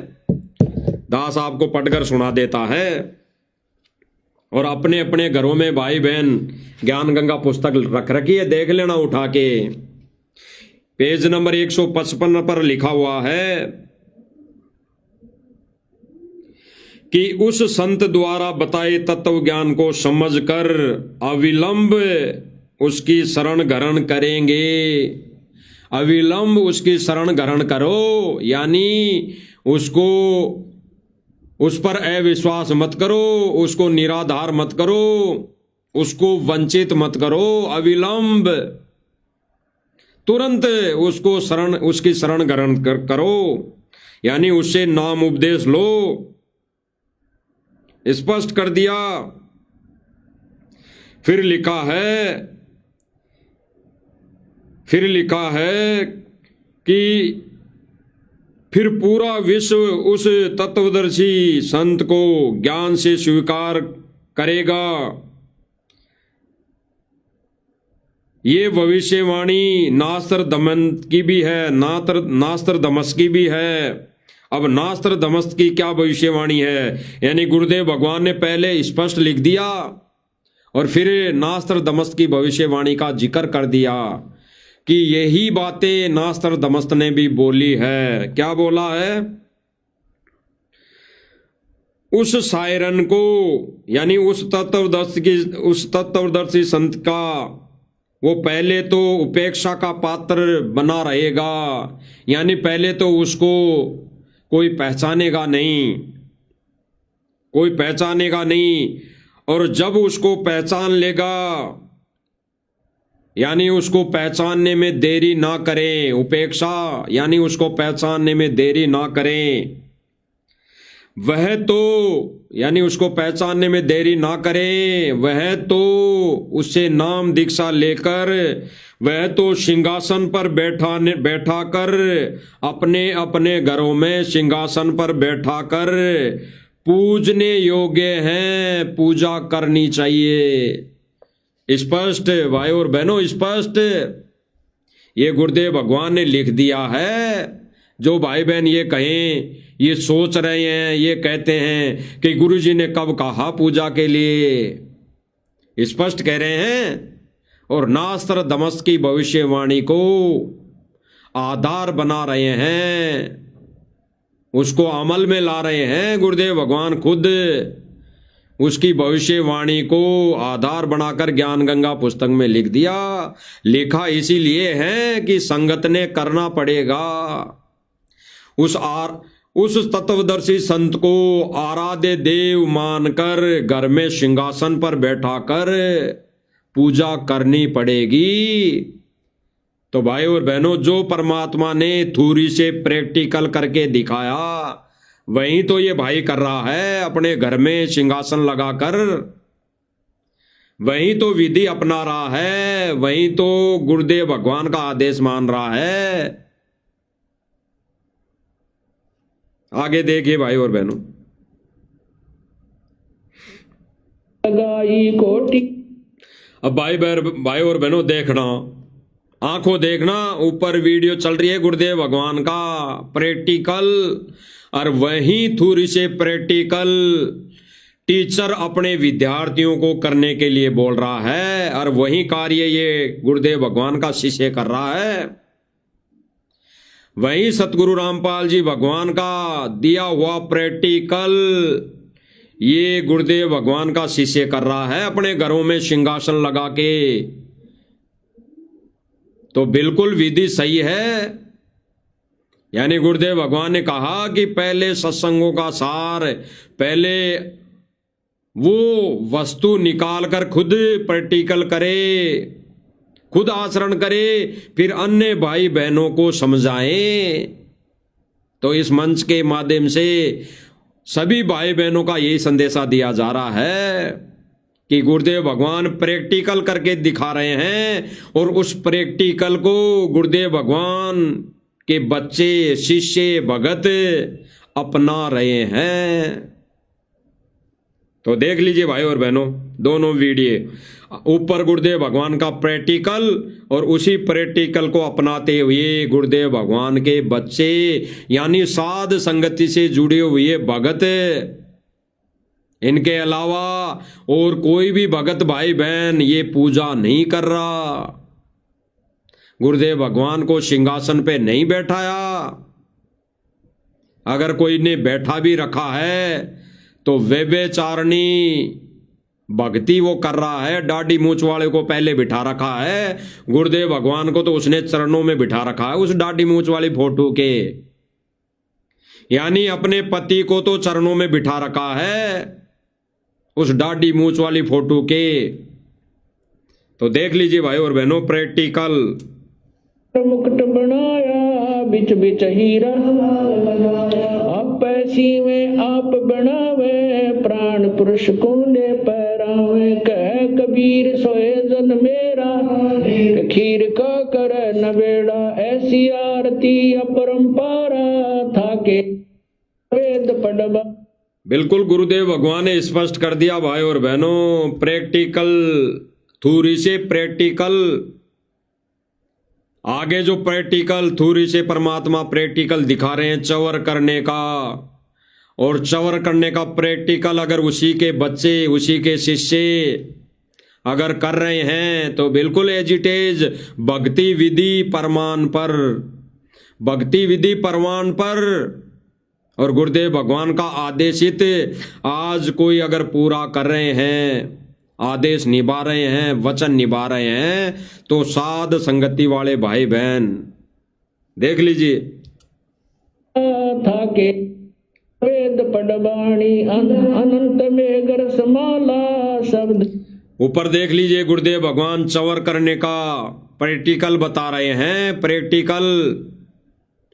दास आपको पढ़कर सुना देता है। और अपने अपने घरों में भाई बहन ज्ञान गंगा पुस्तक रख रखी है, देख लेना उठा के। पेज नंबर 155 पर लिखा हुआ है कि उस संत द्वारा बताए तत्व ज्ञान को समझकर अविलंब उसकी शरण ग्रहण करेंगे। अविलंब उसकी शरण ग्रहण करो, यानी उसको, उस पर अविश्वास मत करो, उसको निराधार मत करो, उसको वंचित मत करो। अविलंब तुरंत उसको शरण, उसकी शरण ग्रहण करो, यानी उससे नाम उपदेश लो। स्पष्ट कर दिया। फिर लिखा है कि फिर पूरा विश्व उस तत्वदर्शी संत को ज्ञान से स्वीकार करेगा। ये भविष्यवाणी नास्त्र दमन की भी है, नास्त्र दमस की भी है। अब नास्त्र दमस की क्या भविष्यवाणी है? यानी गुरुदेव भगवान ने पहले स्पष्ट लिख दिया और फिर नास्त्र दमस की भविष्यवाणी का जिक्र कर दिया कि यही बातें नास्त्र दमस्त ने भी बोली है। क्या बोला है? उस सायरन को, यानी उस तत्वदर्शी संत का, वो पहले तो उपेक्षा का पात्र बना रहेगा, यानी पहले तो उसको कोई पहचानेगा नहीं, और जब उसको पहचान लेगा, यानी उसको पहचानने में देरी ना करें। उपेक्षा यानी उसको पहचानने में देरी ना करें। वह तो, यानी उसको पहचानने में देरी ना करें, वह तो उससे नाम दीक्षा लेकर, वह तो सिंहासन पर बैठा कर, अपने अपने घरों में सिंहासन पर बैठा कर पूजने योग्य हैं, पूजा करनी चाहिए। स्पष्ट भाई और बहनों, स्पष्ट ये गुरुदेव भगवान ने लिख दिया है। जो भाई बहन ये कहें, ये सोच रहे हैं, ये कहते हैं कि गुरुजी ने कब कहा पूजा के लिए, स्पष्ट कह रहे हैं। और नास्त्र दमस की भविष्यवाणी को आधार बना रहे हैं, उसको अमल में ला रहे हैं। गुरुदेव भगवान खुद उसकी भविष्यवाणी को आधार बनाकर ज्ञान गंगा पुस्तक में लिख दिया। लिखा इसीलिए है कि संगत ने करना पड़ेगा। उस तत्वदर्शी संत को आराध्य देव मानकर घर में सिंहासन पर बैठाकर पूजा करनी पड़ेगी। तो भाई और बहनों, जो परमात्मा ने थ्योरी से प्रैक्टिकल करके दिखाया, वही तो ये भाई कर रहा है अपने घर में सिंहासन लगाकर। वही तो विधि अपना रहा है, वही तो गुरुदेव भगवान का आदेश मान रहा है। आगे देखिए भाई और बहनों। अब भाई और बहनों देखना, आंखों देखना, ऊपर वीडियो चल रही है गुरुदेव भगवान का प्रैक्टिकल, और वहीं थ्योरी से प्रैक्टिकल टीचर अपने विद्यार्थियों को करने के लिए बोल रहा है, और वही कार्य ये गुरुदेव भगवान का शिष्य कर रहा है। वहीं सतगुरु रामपाल जी भगवान का दिया हुआ प्रैक्टिकल ये गुरुदेव भगवान का शिष्य कर रहा है अपने घरों में सिंहासन लगा के। तो बिल्कुल विधि सही है। यानी गुरुदेव भगवान ने कहा कि पहले सत्संगों का सार, पहले वो वस्तु निकाल कर खुद प्रैक्टिकल करे, खुद आचरण करे, फिर अन्य भाई बहनों को समझाए। तो इस मंच के माध्यम से सभी भाई बहनों का यही संदेशा दिया जा रहा है कि गुरुदेव भगवान प्रैक्टिकल करके दिखा रहे हैं और उस प्रैक्टिकल को गुरुदेव भगवान के बच्चे, शिष्य, भगत अपना रहे हैं। तो देख लीजिए भाई और बहनों दोनों वीडियो, ऊपर गुरुदेव भगवान का प्रैक्टिकल और उसी प्रैक्टिकल को अपनाते हुए गुरुदेव भगवान के बच्चे यानी साध संगति से जुड़े हुए भगत, इनके अलावा और कोई भी भगत भाई बहन ये पूजा नहीं कर रहा, गुरुदेव भगवान को सिंहासन पे नहीं बैठाया। अगर कोई ने बैठा भी रखा है तो व्यभिचारिणी भक्ति वो कर रहा है, दाढ़ी मूंछ वाले को पहले बिठा रखा है, गुरुदेव भगवान को तो उसने चरणों में बिठा रखा है उस दाढ़ी मूंछ वाली फोटो के। यानी अपने पति को तो चरणों में बिठा रखा है उस दाढ़ी मूंछ वाली फोटो के। तो देख लीजिए भाई और बहनों प्रैक्टिकल। मुकुट बनाया बिच बिच हीरा, आप पैसी में आप बनावे, प्राण पुरुष को ले पैरावे, कह कबीर सोए जन मेरा, खीर का कर नवेड़ा, ऐसी आरती अपरंपारा था के वेद पढ़वा। बिल्कुल गुरुदेव भगवान ने स्पष्ट कर दिया भाई और बहनों, प्रैक्टिकल थ्योरी से प्रैक्टिकल, आगे जो प्रैक्टिकल थ्योरी से परमात्मा प्रैक्टिकल दिखा रहे हैं चवर करने का, और चवर करने का प्रैक्टिकल अगर उसी के बच्चे, उसी के शिष्य अगर कर रहे हैं तो बिल्कुल एजिटेज भक्ति विधि प्रमाण पर, भक्ति विधि प्रमाण पर और गुरुदेव भगवान का आदेशित आज कोई अगर पूरा कर रहे हैं, आदेश निभा रहे हैं, वचन निभा रहे हैं, तो साध संगति वाले भाई बहन देख लीजिए। था के वेद पढ़वाणी अनंत में गर समाला शब्द। ऊपर देख लीजिए गुरुदेव भगवान चवर करने का प्रैक्टिकल बता रहे हैं, प्रैक्टिकल।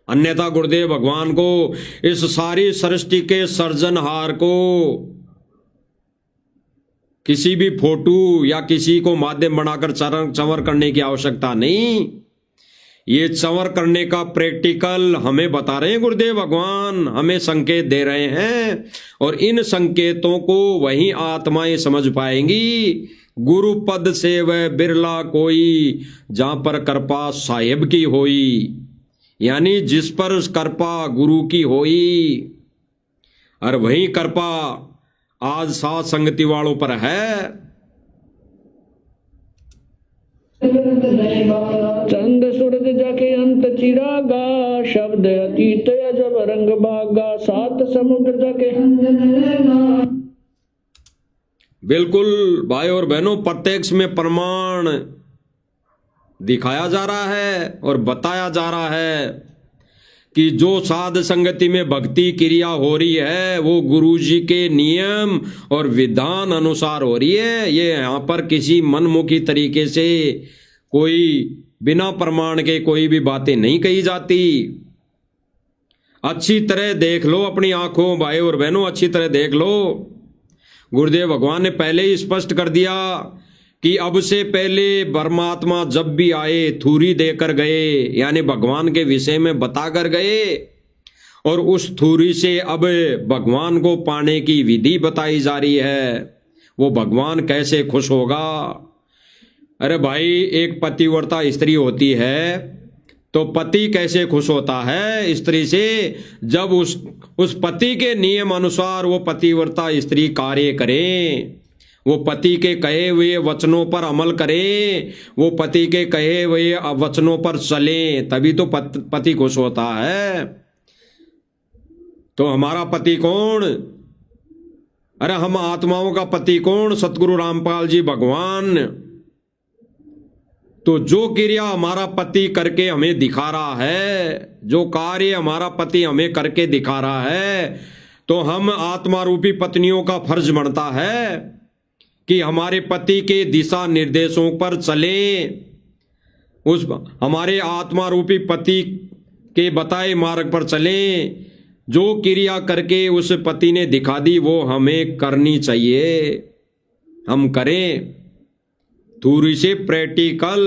अन्यथा गुरुदेव भगवान को इस सारी सृष्टि के सर्जनहार को किसी भी फोटो या किसी को माध्यम बनाकर चवर करने की आवश्यकता नहीं। ये चवर करने का प्रैक्टिकल हमें बता रहे हैं गुरुदेव भगवान, हमें संकेत दे रहे हैं और इन संकेतों को वही आत्माएं समझ पाएंगी। गुरु पद से वह बिरला कोई, जहां पर कृपा साहिब की होई, यानी जिस पर कृपा गुरु की होई, और वही कृपा आज साथ संगति वालों पर है। चंद सूरज जाके अंत चिरागा, शब्द अतीत जब रंग बागा, सात समुद्र जाके। बिल्कुल भाई और बहनों प्रत्यक्ष में प्रमाण दिखाया जा रहा है और बताया जा रहा है कि जो साध संगति में भक्ति क्रिया हो रही है वो गुरु जी के नियम और विधान अनुसार हो रही है। ये यहाँ पर किसी मनमुखी तरीके से कोई बिना प्रमाण के कोई भी बातें नहीं कही जाती। अच्छी तरह देख लो अपनी आंखों भाई और बहनों, अच्छी तरह देख लो। गुरुदेव भगवान ने पहले ही स्पष्ट कर दिया कि अब से पहले परमात्मा जब भी आए थूरी देकर गए, यानी भगवान के विषय में बताकर गए, और उस थूरी से अब भगवान को पाने की विधि बताई जा रही है। वो भगवान कैसे खुश होगा। अरे भाई, एक पतिव्रता स्त्री होती है तो पति कैसे खुश होता है स्त्री से, जब उस पति के नियम अनुसार वो पतिव्रता स्त्री कार्य करे, वो पति के कहे हुए वचनों पर अमल करें, वो पति के कहे हुए वचनों पर चलें, तभी तो पति खुश होता है। तो हमारा पति कौन? अरे हम आत्माओं का पति कौन? सतगुरु रामपाल जी भगवान। तो जो क्रिया हमारा पति करके हमें दिखा रहा है, जो कार्य हमारा पति हमें करके दिखा रहा है, तो हम आत्मा रूपी पत्नियों का फर्ज बनता है कि हमारे पति के दिशा निर्देशों पर चलें, उस हमारे आत्मा रूपी पति के बताए मार्ग पर चलें। जो क्रिया करके उस पति ने दिखा दी वो हमें करनी चाहिए, हम करें। थोड़ी से प्रैक्टिकल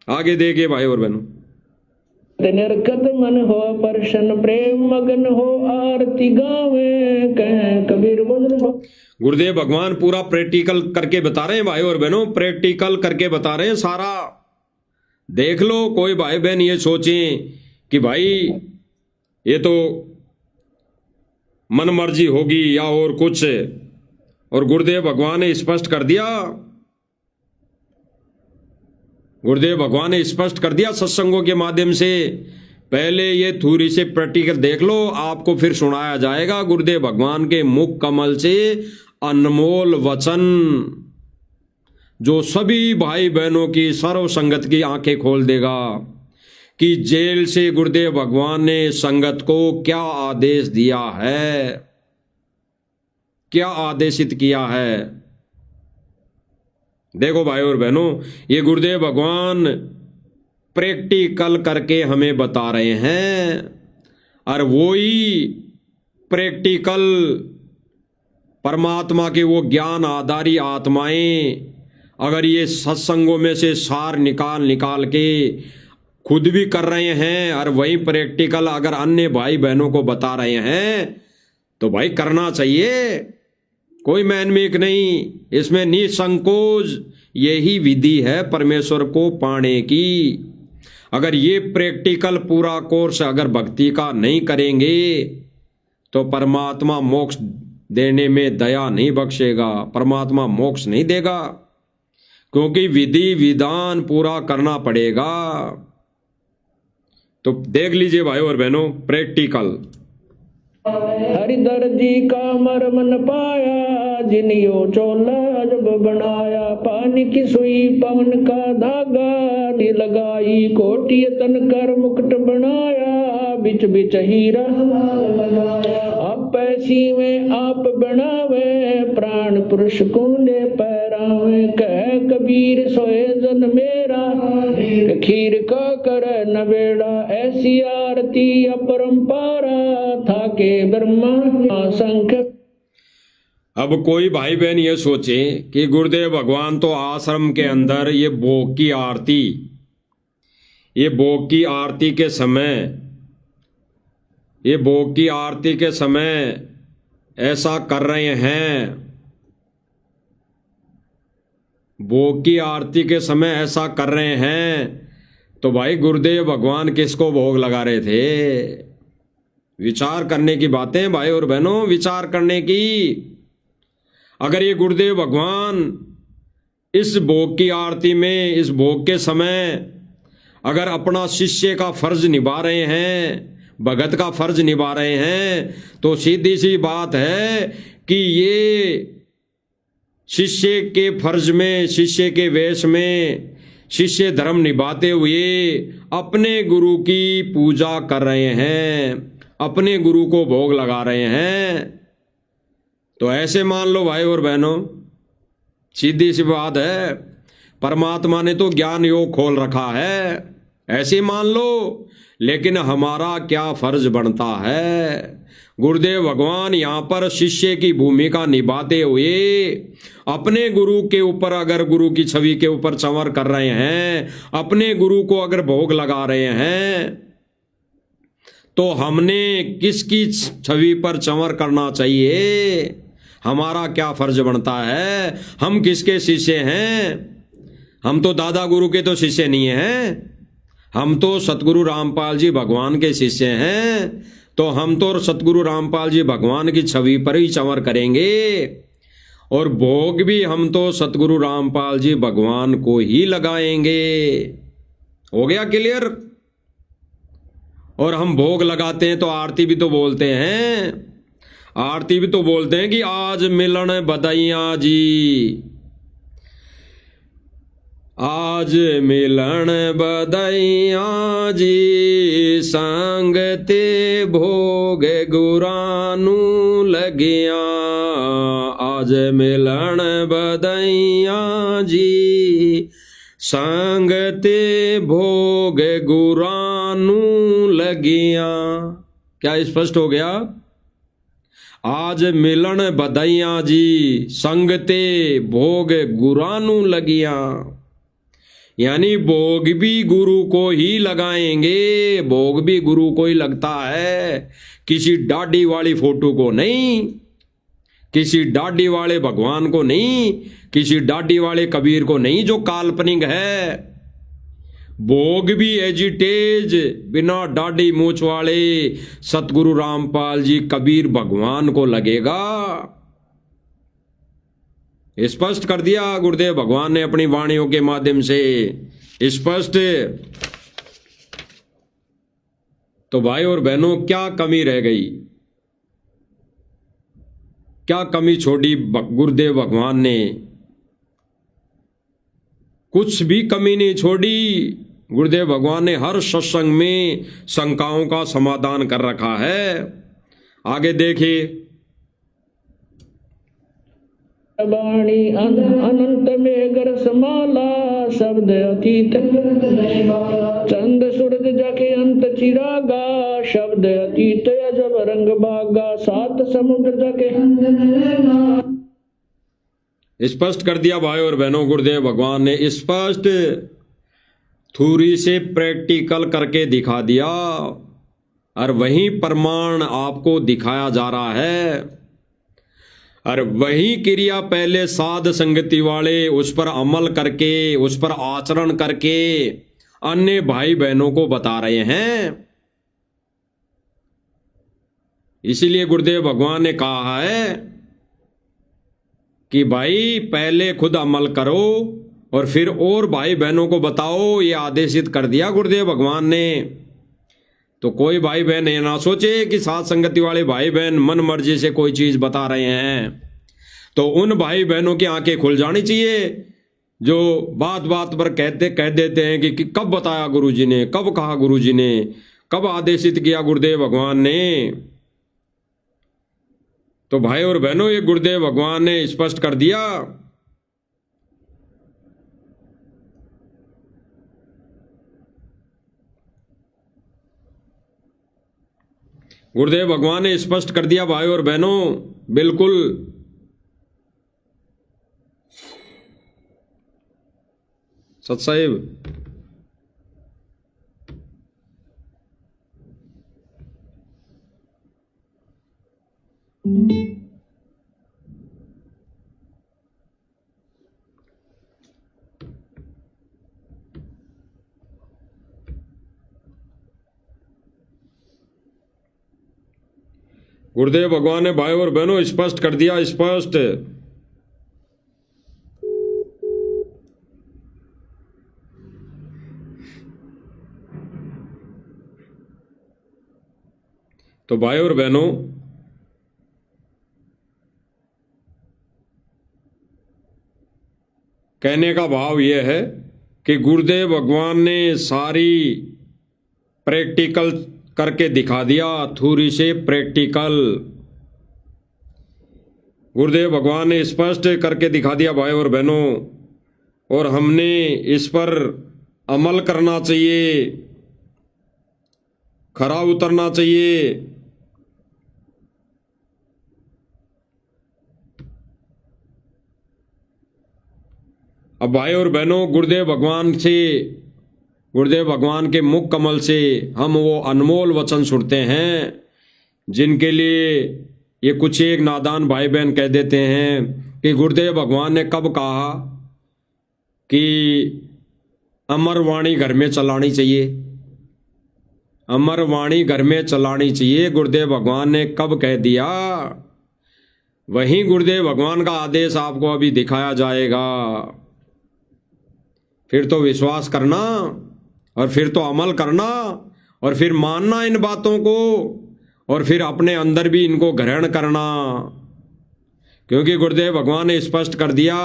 आगे देखे भाई और बहनों। निर्गत मन हो प्रसन्न प्रेम मगन हो आरती गावे कह कबीर बोल हो। गुरुदेव भगवान पूरा प्रैक्टिकल करके बता रहे हैं भाई और बहनों, प्रैक्टिकल करके बता रहे हैं सारा। देख लो, कोई भाई बहन ये सोचें कि भाई ये तो मन मर्जी होगी या और कुछ, और गुरुदेव भगवान ने स्पष्ट कर दिया, गुरुदेव भगवान ने स्पष्ट कर दिया सत्संगों के माध्यम से। पहले ये थोड़ी से प्रैक्टिकल देख लो, आपको फिर सुनाया जाएगा गुरुदेव भगवान के मुख कमल से अनमोल वचन, जो सभी भाई बहनों की सर्व संगत की आंखें खोल देगा कि जेल से गुरुदेव भगवान ने संगत को क्या आदेश दिया है, क्या आदेशित किया है। देखो भाई और बहनों, ये गुरुदेव भगवान प्रैक्टिकल करके हमें बता रहे हैं, और वही प्रैक्टिकल परमात्मा के वो ज्ञान आधारी आत्माएं अगर ये सत्संगों में से सार निकाल के खुद भी कर रहे हैं, और वही प्रैक्टिकल अगर अन्य भाई बहनों को बता रहे हैं, तो भाई करना चाहिए, कोई मैनमेक नहीं, इसमें निसंकोच यही विधि है परमेश्वर को पाने की। अगर ये प्रैक्टिकल पूरा कोर्स अगर भक्ति का नहीं करेंगे तो परमात्मा मोक्ष देने में दया नहीं बख्शेगा, परमात्मा मोक्ष नहीं देगा, क्योंकि विधि विधान पूरा करना पड़ेगा। तो देख लीजिए भाई और बहनों प्रैक्टिकल। हरिधर जी का मर्म न पाया, जिनियो चोला जब बनाया, पानी की सुई पवन का धागा, लगाई कोटि तन कर मुकुट बनाया, बिच बिच हीरा आप पैसी में आप बनावे, प्राण पुरुष कुंडे पैरावे, कह कबीर सोए जन मेरा, खीर का कर न बेड़ा, ऐसी आरती अपरंपारा, था के ब्रह्मा शंख। अब कोई भाई बहन ये सोचे कि गुरुदेव भगवान तो आश्रम के अंदर ये भोग की आरती, ये भोग की आरती के समय, ये भोग की आरती के समय ऐसा कर रहे हैं, भोग की आरती के समय ऐसा कर रहे हैं, तो भाई गुरुदेव भगवान किसको भोग लगा रहे थे? विचार करने की बातें भाई और बहनों, विचार करने की। अगर ये गुरुदेव भगवान इस भोग की आरती में, इस भोग के समय अगर अपना शिष्य का फर्ज निभा रहे हैं, भगत का फर्ज निभा रहे हैं, तो सीधी सी बात है कि ये शिष्य के फर्ज में, शिष्य के वेश में, शिष्य धर्म निभाते हुए अपने गुरु की पूजा कर रहे हैं, अपने गुरु को भोग लगा रहे हैं। तो ऐसे मान लो भाई और बहनों, सीधी सी बात है, परमात्मा ने तो ज्ञान योग खोल रखा है, ऐसे मान लो। लेकिन हमारा क्या फर्ज बनता है? गुरुदेव भगवान यहाँ पर शिष्य की भूमिका निभाते हुए अपने गुरु के ऊपर, अगर गुरु की छवि के ऊपर संवर कर रहे हैं, अपने गुरु को अगर भोग लगा रहे हैं, तो हमने किसकी छवि पर संवर करना चाहिए? हमारा क्या फर्ज बनता है? हम किसके शिष्य हैं? हम तो दादा गुरु के तो शिष्य नहीं हैं, हम तो सतगुरु रामपाल जी भगवान के शिष्य हैं। तो हम तो सतगुरु रामपाल जी भगवान की छवि पर ही चंवर करेंगे और भोग भी हम तो सतगुरु रामपाल जी भगवान को ही लगाएंगे। हो गया क्लियर? और हम भोग लगाते हैं तो आरती भी तो बोलते हैं, आरती भी तो बोलते हैं कि आज मिलन बधाइयां जी, आज मिलन बधाइयां जी, संगते भोग गुरानू लगिया, आज मिलन बधाइयां जी, संगते भोग गुरानू लगिया। क्या स्पष्ट हो गया? आज मिलन बधाइयां जी, संगते भोग गुरानू लगिया, यानी भोग भी गुरु को ही लगाएंगे, भोग भी गुरु को ही लगता है, किसी दाढ़ी वाली फोटो को नहीं, किसी दाढ़ी वाले भगवान को नहीं, किसी दाढ़ी वाले कबीर को नहीं जो काल्पनिक है। भोग भी एजिटेज बिना दाढ़ी मूछ वाले सतगुरु रामपाल जी कबीर भगवान को लगेगा। स्पष्ट कर दिया गुरुदेव भगवान ने अपनी वाणियों के माध्यम से, स्पष्ट। तो भाई और बहनों, क्या कमी रह गई? क्या कमी छोड़ी गुरुदेव भगवान ने? कुछ भी कमी नहीं छोड़ी। गुरुदेव भगवान ने हर सत्संग में शंकाओं का समाधान कर रखा है। आगे देखिए। वाणी अनंत में गरसमाला, शब्द अतीत चंद सूरज जाके अंत चिरागा, शब्द अतीत अजब रंग बागा, सात समुद्र जाके। स्पष्ट कर दिया भाई और बहनों, गुरुदेव भगवान ने स्पष्ट थ्योरी से प्रैक्टिकल करके दिखा दिया और वही प्रमाण आपको दिखाया जा रहा है। और वही क्रिया पहले साध संगति वाले उस पर अमल करके, उस पर आचरण करके अन्य भाई बहनों को बता रहे हैं। इसीलिए गुरुदेव भगवान ने कहा है कि भाई पहले खुद अमल करो और फिर और भाई बहनों को बताओ। ये आदेशित कर दिया गुरुदेव भगवान ने। तो कोई भाई बहन ये ना सोचे कि साथ संगति वाले भाई बहन मन मर्जी से कोई चीज बता रहे हैं। तो उन भाई बहनों की आंखें खुल जानी चाहिए जो बात बात पर कह देते हैं कि कब बताया गुरुजी ने, कब कहा गुरुजी ने, कब आदेशित किया गुरुदेव भगवान ने। तो भाई और बहनों, ये गुरुदेव भगवान ने स्पष्ट कर दिया। गुरुदेव भगवान ने स्पष्ट कर दिया भाई और बहनों, बिल्कुल। सत साहिब, गुरुदेव भगवान ने भाई और बहनों स्पष्ट कर दिया, स्पष्ट। तो भाई और बहनों, कहने का भाव यह है कि गुरुदेव भगवान ने सारी प्रैक्टिकल करके दिखा दिया, थ्योरी से प्रैक्टिकल। गुरुदेव भगवान ने स्पष्ट करके दिखा दिया भाई और बहनों, और हमने इस पर अमल करना चाहिए, खरा उतरना चाहिए। अब भाई और बहनों, गुरुदेव भगवान से, गुरुदेव भगवान के मुख कमल से हम वो अनमोल वचन सुनते हैं जिनके लिए ये कुछ एक नादान भाई बहन कह देते हैं कि गुरुदेव भगवान ने कब कहा कि अमर वाणी घर में चलानी चाहिए। अमर वाणी घर में चलानी चाहिए, गुरुदेव भगवान ने कब कह दिया? वहीं गुरुदेव भगवान का आदेश आपको अभी दिखाया जाएगा। फिर तो विश्वास करना और फिर तो अमल करना और फिर मानना इन बातों को और फिर अपने अंदर भी इनको ग्रहण करना, क्योंकि गुरुदेव भगवान ने स्पष्ट कर दिया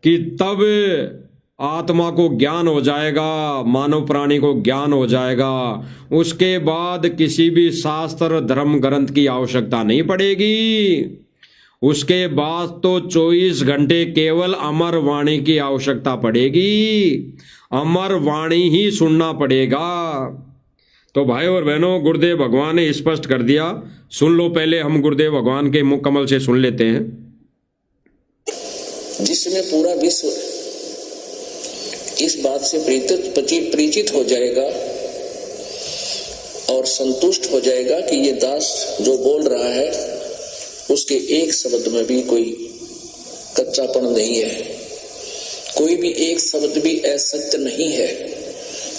कि तब आत्मा को ज्ञान हो जाएगा, मानव प्राणी को ज्ञान हो जाएगा, उसके बाद किसी भी शास्त्र धर्म ग्रंथ की आवश्यकता नहीं पड़ेगी। उसके बाद तो 24 घंटे केवल अमर वाणी की आवश्यकता पड़ेगी, अमर वाणी ही सुनना पड़ेगा। तो भाई और बहनों, गुरुदेव भगवान ने स्पष्ट कर दिया। सुन लो, पहले हम गुरुदेव भगवान के मुख कमल से सुन लेते हैं। जिसमें पूरा विश्व इस बात से परिचित हो जाएगा और संतुष्ट हो जाएगा कि ये दास जो बोल रहा है उसके एक शब्द में भी कोई कच्चापन नहीं है, कोई भी एक शब्द भी असत्य नहीं है।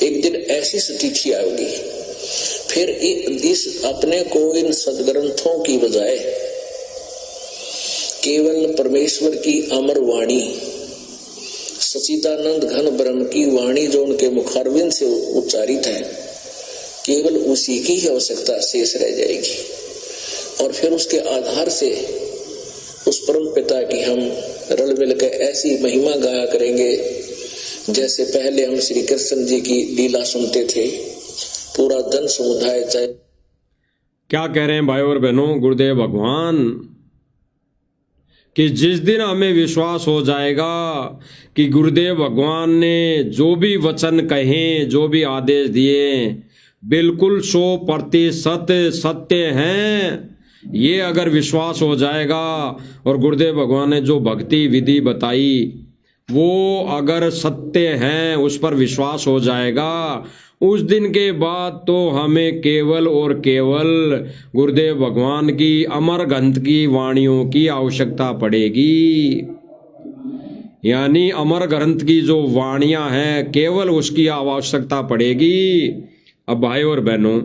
एक दिन ऐसी स्थिति आएगी, फिर इस अपने को इन सदग्रंथों की बजाय केवल परमेश्वर की अमर वाणी, सच्चिदानंद घन ब्रह्म की वाणी जो उनके मुखारविंद से उच्चारित है, केवल उसी की ही आवश्यकता शेष रह जाएगी। और फिर उसके आधार से उस परम पिता की हम रल मिल के ऐसी महिमा गाया करेंगे जैसे पहले हम श्री कृष्ण जी की लीला सुनते थे। पूरा धन समुदाय चाहे क्या कह रहे हैं भाई और बहनों गुरुदेव भगवान कि जिस दिन हमें विश्वास हो जाएगा कि गुरुदेव भगवान ने जो भी वचन कहे, जो भी आदेश दिए, बिल्कुल 100% सत्य हैं, ये अगर विश्वास हो जाएगा और गुरुदेव भगवान ने जो भक्ति विधि बताई वो अगर सत्य हैं, उस पर विश्वास हो जाएगा, उस दिन के बाद तो हमें केवल और केवल गुरुदेव भगवान की अमर ग्रंथ की वाणियों की आवश्यकता पड़ेगी। यानी अमर ग्रंथ की जो वाणियां हैं केवल उसकी आवश्यकता पड़ेगी। अब भाई और बहनों,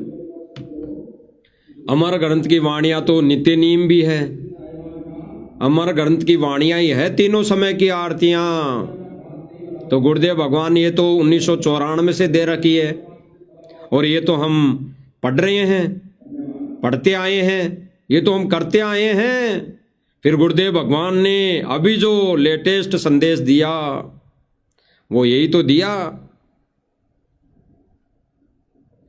अमर ग्रंथ की वाणियां तो नित्य नीम भी है, अमर ग्रंथ की वाणियां ही है तीनों समय की आरतियां। तो गुरुदेव भगवान ये तो 1994 से दे रखी है और ये तो हम पढ़ रहे हैं, पढ़ते आए हैं, ये तो हम करते आए हैं। फिर गुरुदेव भगवान ने अभी जो लेटेस्ट संदेश दिया वो यही तो दिया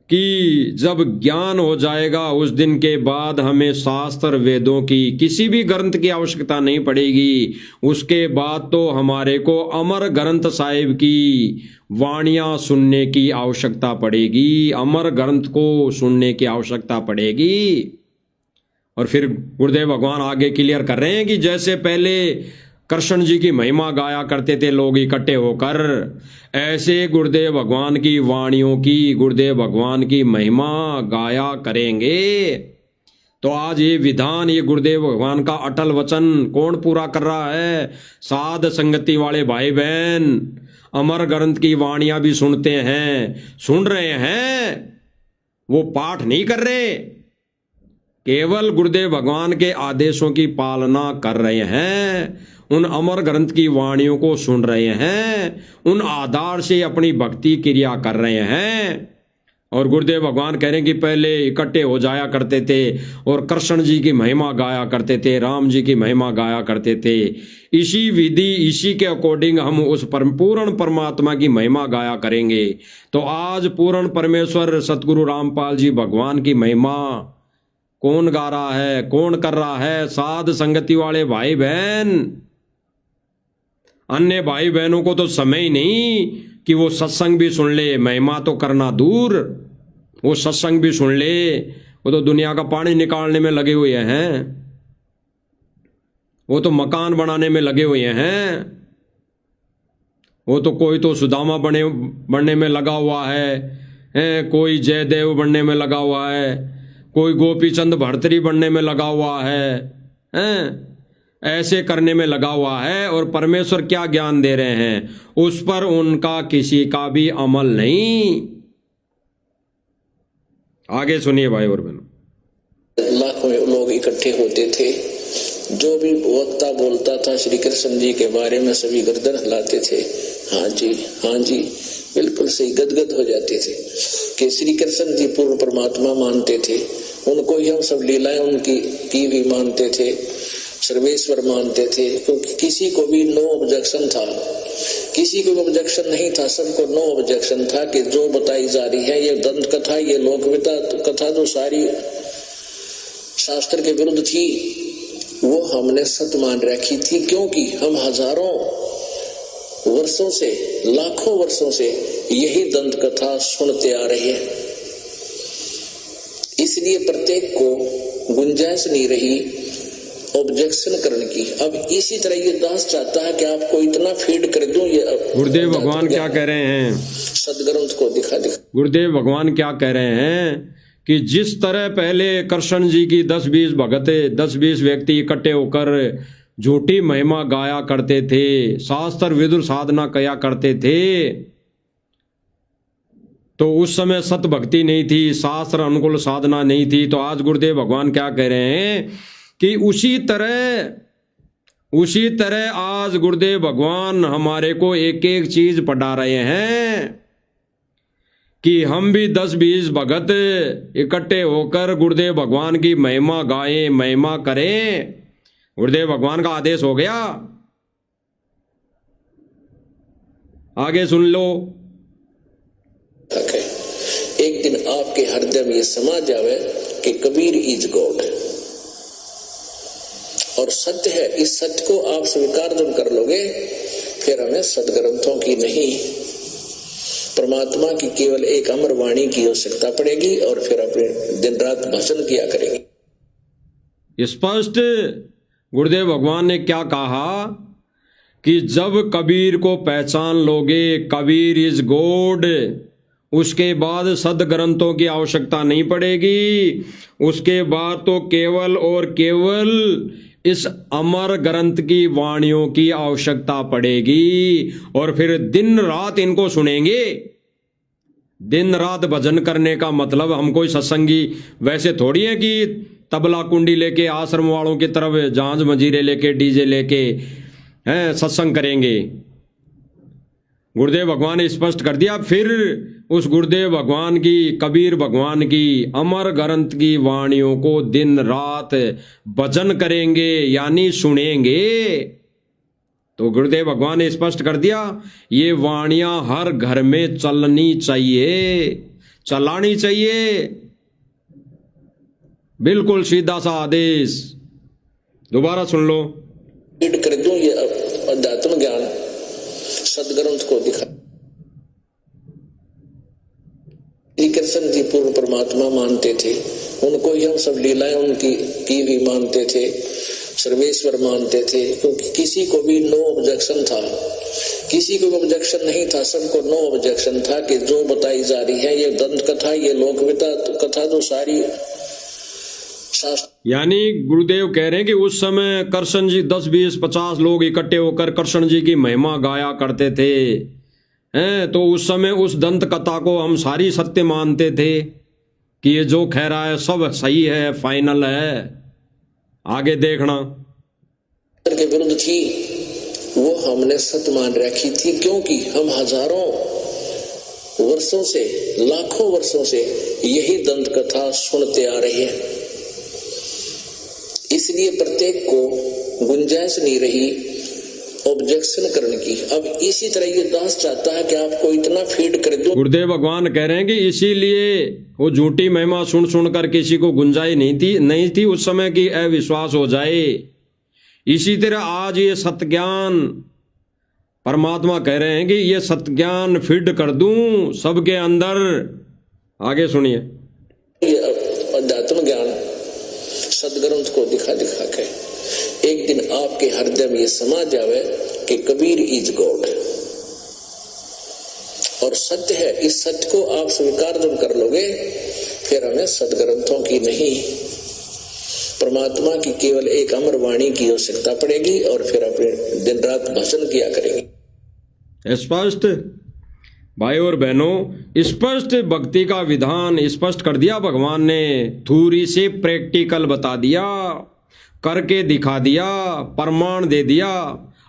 कि जब ज्ञान हो जाएगा उस दिन के बाद हमें शास्त्र वेदों की किसी भी ग्रंथ की आवश्यकता नहीं पड़ेगी। उसके बाद तो हमारे को अमर ग्रंथ साहिब की वाणियां सुनने की आवश्यकता पड़ेगी, अमर ग्रंथ को सुनने की आवश्यकता पड़ेगी। और फिर गुरुदेव भगवान आगे क्लियर कर रहे हैं कि जैसे पहले कृष्ण जी की महिमा गाया करते थे लोग इकट्ठे होकर, ऐसे गुरुदेव भगवान की वाणियों की, गुरुदेव भगवान की महिमा गाया करेंगे। तो आज ये विधान, ये गुरुदेव भगवान का अटल वचन कौन पूरा कर रहा है? साध संगति वाले भाई बहन अमर ग्रंथ की वाणियां भी सुनते हैं, सुन रहे हैं, वो पाठ नहीं कर रहे, केवल गुरुदेव भगवान के आदेशों की पालना कर रहे हैं, उन अमर ग्रंथ की वाणियों को सुन रहे हैं, उन आधार से अपनी भक्ति क्रिया कर रहे हैं। और गुरुदेव भगवान कह रहे हैं कि पहले इकट्ठे हो जाया करते थे और कृष्ण जी की महिमा गाया करते थे, राम जी की महिमा गाया करते थे। इसी विधि, इसी के अकॉर्डिंग हम उस पूर्ण परमात्मा की महिमा गाया करेंगे। तो आज पूर्ण परमेश्वर सतगुरु रामपाल जी भगवान की महिमा कौन गा रहा है, कौन कर रहा है? साध संगति वाले भाई बहन। अन्य भाई बहनों को तो समय ही नहीं कि वो सत्संग भी सुन ले, महिमा तो करना दूर, वो सत्संग भी सुन ले, वो तो दुनिया का पानी निकालने में लगे हुए हैं, वो तो मकान बनाने में लगे हुए हैं, वो तो कोई तो सुदामा बनने में लगा हुआ है, कोई जयदेव बनने में लगा हुआ है, कोई गोपीचंद भर्तरी बनने में लगा हुआ है, ऐसे करने में लगा हुआ है। और परमेश्वर क्या ज्ञान दे रहे हैं उस पर उनका किसी का भी अमल नहीं। आगे सुनिए भाई और बहनों। लाखों लोग इकट्ठे होते थे, जो भी वक्ता बोलता था श्री कृष्ण जी के बारे में सभी गर्दन हिलाते थे, हाँ जी बिल्कुल सही, गदगद हो जाते थे कि श्री कृष्ण जी पूर्ण परमात्मा मानते थे, उनको ही हम सब लीलाएं उनकी की भी मानते थे, सर्वेश्वर मानते थे, क्योंकि किसी को भी नो ऑब्जेक्शन था, किसी को ऑब्जेक्शन नहीं था, सबको नो ऑब्जेक्शन था कि जो बताई जा रही है ये दंत कथा, ये लोक कथा जो सारी शास्त्र के विरुद्ध थी वो हमने सत्य मान रखी थी, क्योंकि हम हजारों वर्षों से, लाखों वर्षों से यही दंत कथा सुनते आ रहे हैं। इसलिए प्रत्येक को गुंजाइश नहीं रही ऑब्जेक्शन करने की। अब इसी तरह ये दास चाहता है कि आपको इतना फीड कर दूं, ये गुरुदेव भगवान क्या कह रहे हैं, सदग्रंथ को दिखा गुरुदेव भगवान क्या कह रहे हैं कि जिस तरह पहले कृष्ण जी की 10-20 भगत, 10-20 व्यक्ति इकट्ठे होकर झूठी महिमा गाया करते थे, शास्त्र विदुर साधना किया करते थे, तो उस समय सत भक्ति नहीं थी, शास्त्र अनुकूल साधना नहीं थी। तो आज गुरुदेव भगवान क्या कह रहे हैं कि उसी तरह आज गुरुदेव भगवान हमारे को एक एक चीज पढ़ा रहे हैं कि हम भी 10-20 भगत इकट्ठे होकर गुरुदेव भगवान की महिमा गाएं, महिमा करें। गुरुदेव भगवान का आदेश हो गया। आगे सुन लो। एक दिन आपके हृदय में ये समा जावे कि कबीर इज गॉड, और सत्य है, इस सत्य को आप स्वीकार जब कर लोगे फिर हमें सदग्रंथों की नहीं, परमात्मा की केवल एक अमर वाणी की आवश्यकता पड़ेगी, और फिर अपने दिन रात भजन किया करेंगे। स्पष्ट गुरुदेव भगवान ने क्या कहा कि जब कबीर को पहचान लोगे, कबीर इज गॉड, उसके बाद सदग्रंथों की आवश्यकता नहीं पड़ेगी। उसके बाद तो केवल और केवल इस अमर ग्रंथ की वाणियों की आवश्यकता पड़ेगी, और फिर दिन रात इनको सुनेंगे। दिन रात भजन करने का मतलब हम कोई सत्संगी वैसे थोड़ी है कि तबला कुंडी लेके आश्रम वालों की तरफ झांझ मंजीरे लेके डीजे लेके हैं सत्संग करेंगे। गुरुदेव भगवान ने स्पष्ट कर दिया। फिर उस गुरुदेव भगवान की, कबीर भगवान की अमर ग्रंथ की वाणियों को दिन रात भजन करेंगे, यानी सुनेंगे। तो गुरुदेव भगवान ने स्पष्ट कर दिया, ये वाणियां हर घर में चलनी चाहिए, चलानी चाहिए। बिल्कुल सीधा सा आदेश। दोबारा सुन लो। कर दूं ये अध्यात्म ज्ञान सदग्रंथ को दिखा। श्री कृष्ण जी पूर्ण परमात्मा मानते थे, उनको ही हम सब लीलाएं उनकी की भी मानते थे, सर्वेश्वर मानते थे, क्योंकि किसी को भी नो ऑब्जेक्शन था, किसी को ऑब्जेक्शन नहीं था, सबको नो ऑब्जेक्शन था कि जो बताई जा रही है ये दंत कथा, ये लोक कथा जो सारी शास्त्र। यानी गुरुदेव कह रहे हैं कि उस समय कृष्ण जी 10-20-50 लोग इकट्ठे होकर कृष्ण जी की महिमा गाया करते थे, हैं, तो उस समय उस दंत कथा को हम सारी सत्य मानते थे कि ये जो कह रहा है सब सही है, फाइनल है। आगे देखना। के विरुद्ध थी वो हमने सत्य मान रखी थी, क्योंकि हम हजारों वर्षों से, लाखों वर्षों से यही दंत कथा सुनते आ रहे हैं। इसलिए प्रत्येक को गुंजाइश नहीं रही ऑब्जेक्शन करने की। अब इसी तरह ये दास चाहता है कि आपको इतना फीड कर दूं। गुरुदेव भगवान कह रहे हैं कि इसीलिए वो झूठी महिमा सुन सुनकर किसी को गुंजाइश नहीं थी उस समय की अविश्वास हो जाए। इसी तरह आज ये सत्य ज्ञान परमात्मा कह रहे हैं कि ये सत्य ज्ञान फीड कर दूं सबके अंदर। आगे सुनिए। ये अध्यात्म ज्ञान सदग्रंथ को दिखा दिखा के एक दिन आपके हृदय में ये समा जावे कि कबीर इज गॉड, और सत्य है, इस सत्य को आप स्वीकार जब कर लोगे फिर हमें सदग्रंथों की नहीं, परमात्मा की केवल एक अमर वाणी की आवश्यकता पड़ेगी, और फिर अपने दिन रात भजन किया करेंगे। स्पष्ट भाई और बहनों, स्पष्ट भक्ति का विधान स्पष्ट कर दिया भगवान ने, थोड़ी से प्रैक्टिकल बता दिया, करके दिखा दिया, प्रमाण दे दिया,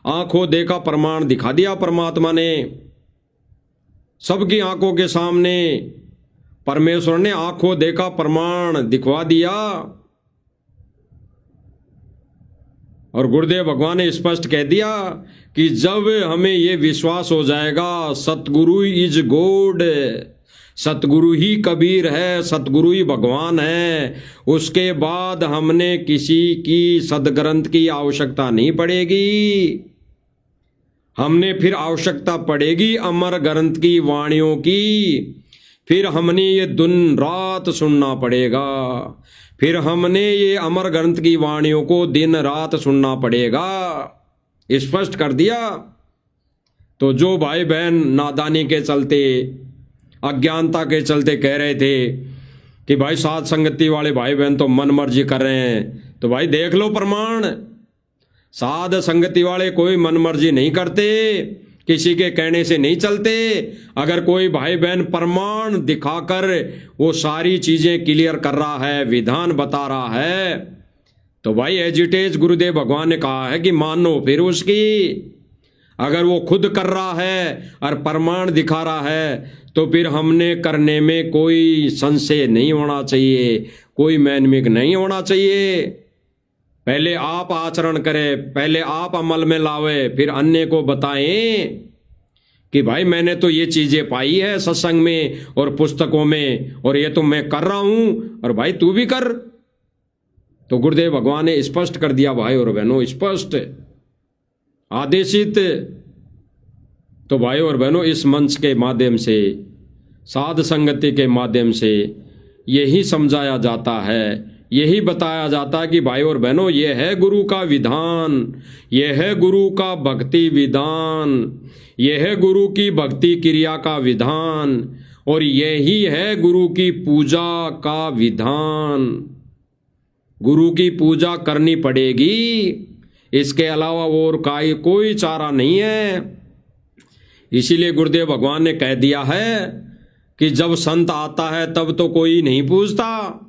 आंखों देखा प्रमाण दिखा दिया परमात्मा ने। सबकी आंखों के सामने परमेश्वर ने आंखों देखा प्रमाण दिखवा दिया। और गुरुदेव भगवान ने स्पष्ट कह दिया कि जब हमें ये विश्वास हो जाएगा सतगुरु इज गॉड, सतगुरु ही कबीर है, सतगुरु ही भगवान है, उसके बाद हमने किसी की सदग्रंथ की आवश्यकता नहीं पड़ेगी। हमने फिर आवश्यकता पड़ेगी अमर ग्रंथ की वाणियों की। फिर हमने ये दिन रात सुनना पड़ेगा, फिर हमने ये अमर ग्रंथ की वाणियों को दिन रात सुनना पड़ेगा। स्पष्ट कर दिया। तो जो भाई बहन नादानी के चलते, अज्ञानता के चलते कह रहे थे कि भाई साध संगति वाले भाई बहन तो मन मर्जी कर रहे हैं, तो भाई देख लो प्रमाण। साध संगति वाले कोई मन मर्जी नहीं करते, किसी के कहने से नहीं चलते। अगर कोई भाई बहन प्रमाण दिखाकर वो सारी चीजें क्लियर कर रहा है, विधान बता रहा है, तो भाई एजिटेज गुरुदेव भगवान ने कहा है कि मानो फिर उसकी। अगर वो खुद कर रहा है और प्रमाण दिखा रहा है तो फिर हमने करने में कोई संशय नहीं होना चाहिए, कोई मैनमिक नहीं होना चाहिए। पहले आप आचरण करें, पहले आप अमल में लावे, फिर अन्य को बताएं कि भाई मैंने तो ये चीजें पाई है सत्संग में और पुस्तकों में, और ये तो मैं कर रहा हूं, और भाई तू भी कर। तो गुरुदेव भगवान ने स्पष्ट कर दिया भाई और बहनों, स्पष्ट आदेशित। तो भाई और बहनों, इस मंच के माध्यम से, साध संगति के माध्यम से यही समझाया जाता है, यही बताया जाता है कि भाई और बहनों, यह है गुरु का विधान, यह है गुरु का भक्ति विधान, यह है गुरु की भक्ति क्रिया का विधान, और यही है गुरु की पूजा का विधान। गुरु की पूजा करनी पड़ेगी, इसके अलावा और कोई चारा नहीं है। इसीलिए गुरुदेव भगवान ने कह दिया है कि जब संत आता है तब तो कोई नहीं पूछता।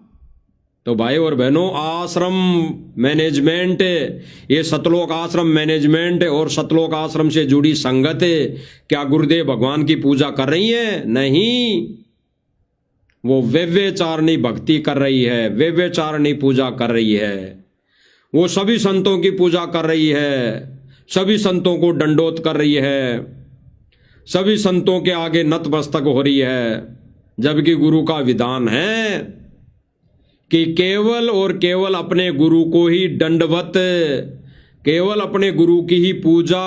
तो भाई और बहनों, आश्रम मैनेजमेंट, ये सतलोक आश्रम मैनेजमेंट और सतलोक आश्रम से जुड़ी संगत क्या गुरुदेव भगवान की पूजा कर रही है? नहीं, वो व्यवचारणी भक्ति कर रही है, व्यवचारणी पूजा कर रही है। वो सभी संतों की पूजा कर रही है, सभी संतों को दंडोत कर रही है, सभी संतों के आगे नतमस्तक हो रही है। जबकि गुरु का विधान है कि केवल और केवल अपने गुरु को ही दंडवत, केवल अपने गुरु की ही पूजा,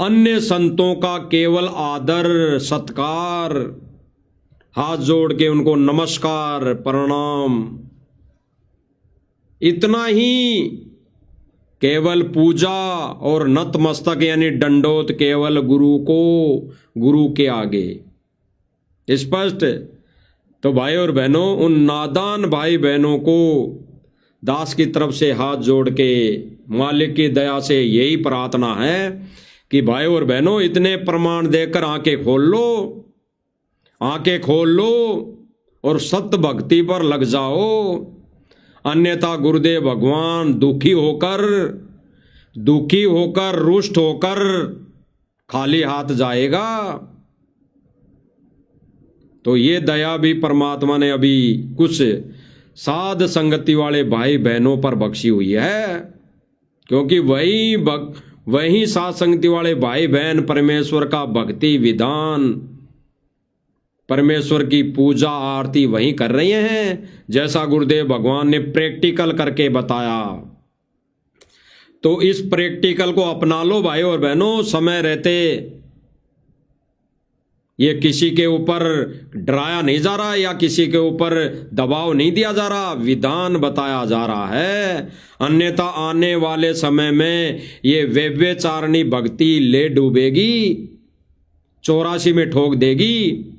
अन्य संतों का केवल आदर सत्कार, हाथ जोड़ के उनको नमस्कार प्रणाम, इतना ही। केवल पूजा और नतमस्तक यानी दंडोत केवल गुरु को, गुरु के आगे। स्पष्ट। तो भाई और बहनों, उन नादान भाई बहनों को दास की तरफ से हाथ जोड़ के मालिक की दया से यही प्रार्थना है कि भाई और बहनों, इतने प्रमाण देकर आंखें खोल लो, आंखें खोल लो और सत्य भक्ति पर लग जाओ। अन्यथा गुरुदेव भगवान दुखी होकर रुष्ट होकर खाली हाथ जाएगा। तो ये दया भी परमात्मा ने अभी कुछ साध संगति वाले भाई बहनों पर बख्शी हुई है, क्योंकि वही साध संगति वाले भाई बहन परमेश्वर का भक्ति विधान, परमेश्वर की पूजा आरती वही कर रहे हैं, जैसा गुरुदेव भगवान ने प्रैक्टिकल करके बताया। तो इस प्रैक्टिकल को अपना लो भाई और बहनों, समय रहते। ये किसी के ऊपर डराया नहीं जा रहा या किसी के ऊपर दबाव नहीं दिया जा रहा, विधान बताया जा रहा है। अन्यथा आने वाले समय में ये व्यभिचारिणी भक्ति ले डूबेगी, 84 में ठोक देगी।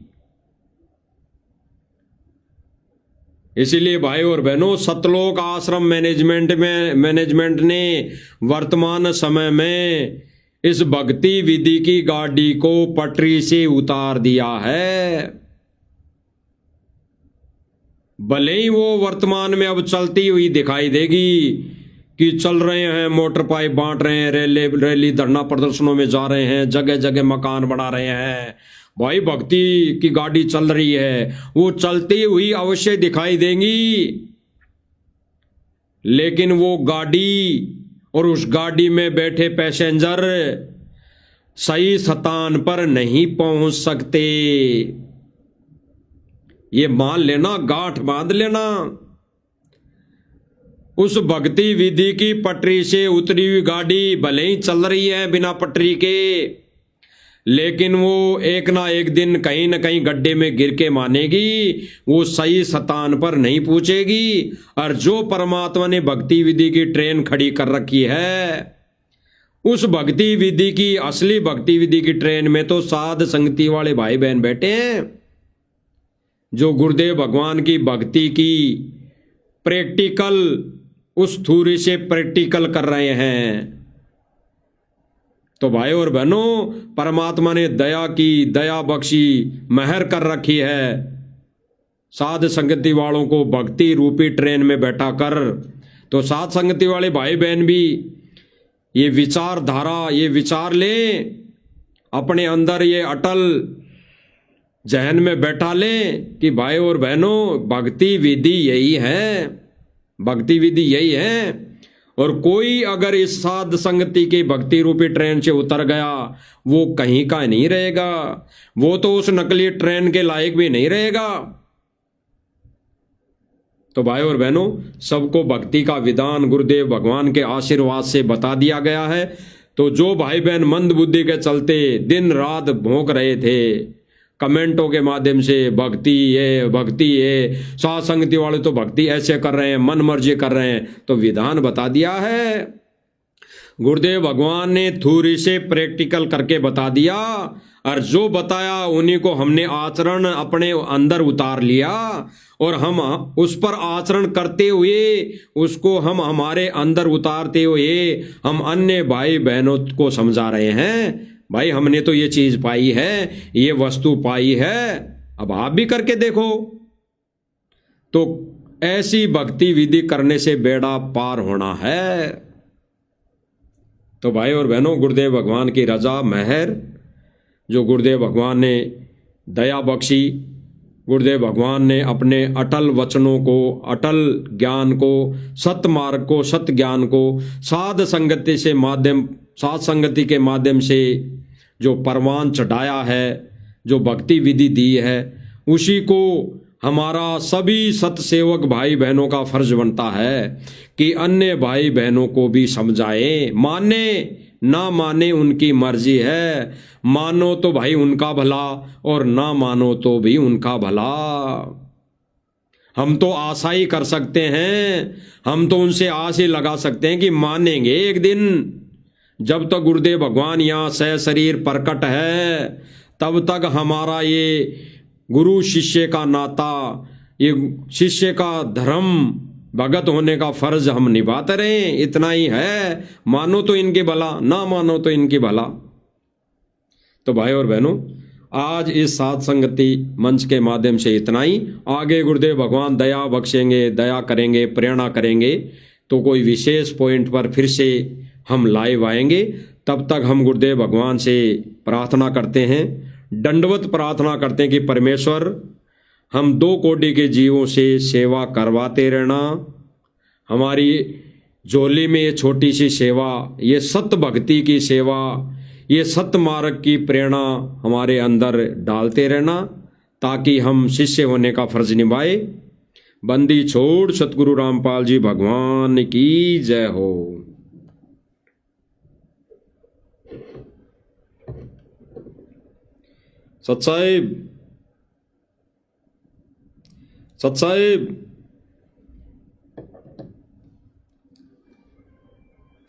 इसीलिए भाई और बहनों, सतलोक आश्रम मैनेजमेंट ने वर्तमान समय में इस भक्ति विधि की गाड़ी को पटरी से उतार दिया है। भले ही वो वर्तमान में अब चलती हुई दिखाई देगी कि चल रहे हैं, मोटर पाइप बांट रहे हैं, रैली धरना प्रदर्शनों में जा रहे हैं, जगह जगह मकान बना रहे हैं, भाई भक्ति की गाड़ी चल रही है, वो चलती हुई अवश्य दिखाई देंगी। लेकिन वो गाड़ी और उस गाड़ी में बैठे पैसेंजर सही स्थान पर नहीं पहुंच सकते। ये मान लेना, गांठ बांध लेना। उस भक्ति विधि की पटरी से उतरी हुई गाड़ी भले ही चल रही है बिना पटरी के, लेकिन वो एक ना एक दिन कहीं ना कहीं गड्ढे में गिर के मानेगी, वो सही स्थान पर नहीं पहुंचेगी। और जो परमात्मा ने भक्ति विधि की ट्रेन खड़ी कर रखी है, उस भक्ति विधि की, असली भक्ति विधि की ट्रेन में तो साध संगति वाले भाई बहन बैठे हैं, जो गुरुदेव भगवान की भक्ति की प्रैक्टिकल, उस थ्योरी से प्रैक्टिकल कर रहे हैं। तो भाई और बहनों, परमात्मा ने दया की, दया बख्शी, मेहर कर रखी है साध संगति वालों को भक्ति रूपी ट्रेन में बैठा कर। तो साध संगति वाले भाई बहन भी ये विचारधारा, ये विचार लें, अपने अंदर ये अटल जहन में बैठा लें कि भाई और बहनों, भक्ति विधि यही है, भक्ति विधि यही है। और कोई अगर इस साध संगति की भक्ति रूपी ट्रेन से उतर गया, वो कहीं का नहीं रहेगा, वो तो उस नकली ट्रेन के लायक भी नहीं रहेगा। तो भाई और बहनों, सबको भक्ति का विधान गुरुदेव भगवान के आशीर्वाद से बता दिया गया है। तो जो भाई बहन मंद बुद्धि के चलते दिन रात भौंक रहे थे कमेंटों के माध्यम से, भक्ति ये साध संगति वाले तो भक्ति ऐसे कर रहे हैं, मन मर्जी कर रहे हैं, तो विधान बता दिया है गुरुदेव भगवान ने, थ्योरी से प्रैक्टिकल करके बता दिया। और जो बताया उन्हीं को हमने आचरण अपने अंदर उतार लिया, और हम उस पर आचरण करते हुए, उसको हम हमारे अंदर उतारते हुए हम अन्य भाई बहनों को समझा रहे हैं, भाई हमने तो ये चीज पाई है, ये वस्तु पाई है, अब आप भी करके देखो। तो ऐसी भक्ति विधि करने से बेड़ा पार होना है। तो भाई और बहनों, गुरुदेव भगवान की रजा मेहर, जो गुरुदेव भगवान ने दया बख्शी, गुरुदेव भगवान ने अपने अटल वचनों को, अटल ज्ञान को, सत्य मार्ग को, सत्य ज्ञान को साध संगति से माध्यम, साध संगति के माध्यम से जो परवान चढ़ाया है, जो भक्ति विधि दी है, उसी को हमारा सभी सतसेवक भाई बहनों का फर्ज बनता है कि अन्य भाई बहनों को भी समझाएं। माने ना माने उनकी मर्जी है, मानो तो भाई उनका भला और ना मानो तो भी उनका भला। हम तो आशा ही कर सकते हैं, हम तो उनसे आस ही लगा सकते हैं कि मानेंगे एक दिन। जब तक गुरुदेव भगवान यहाँ सह शरीर प्रकट है, तब तक हमारा ये गुरु शिष्य का नाता, ये शिष्य का धर्म, भगत होने का फर्ज हम निभाते रहें, इतना ही है। मानो तो इनकी भला, ना मानो तो इनकी भला। तो भाई और बहनों, आज इस साध संगति मंच के माध्यम से इतना ही। आगे गुरुदेव भगवान दया बख्शेंगे, दया करेंगे, प्रेरणा करेंगे, तो कोई विशेष पॉइंट पर फिर से हम लाइव आएंगे। तब तक हम गुरुदेव भगवान से प्रार्थना करते हैं, दंडवत प्रार्थना करते हैं कि परमेश्वर, हम 2 कोटि के जीवों से सेवा करवाते रहना। हमारी झोली में ये छोटी सी सेवा, ये सत्य भक्ति की सेवा, ये सत्य मार्ग की प्रेरणा हमारे अंदर डालते रहना, ताकि हम शिष्य होने का फर्ज निभाए। बंदी छोड़ सतगुरु रामपाल जी भगवान की जय हो। सतसाहिब, सतसाहिब,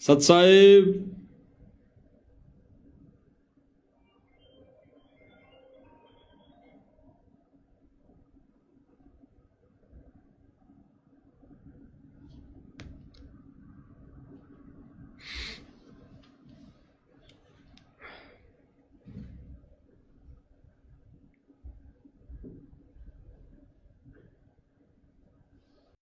सतसाहिब।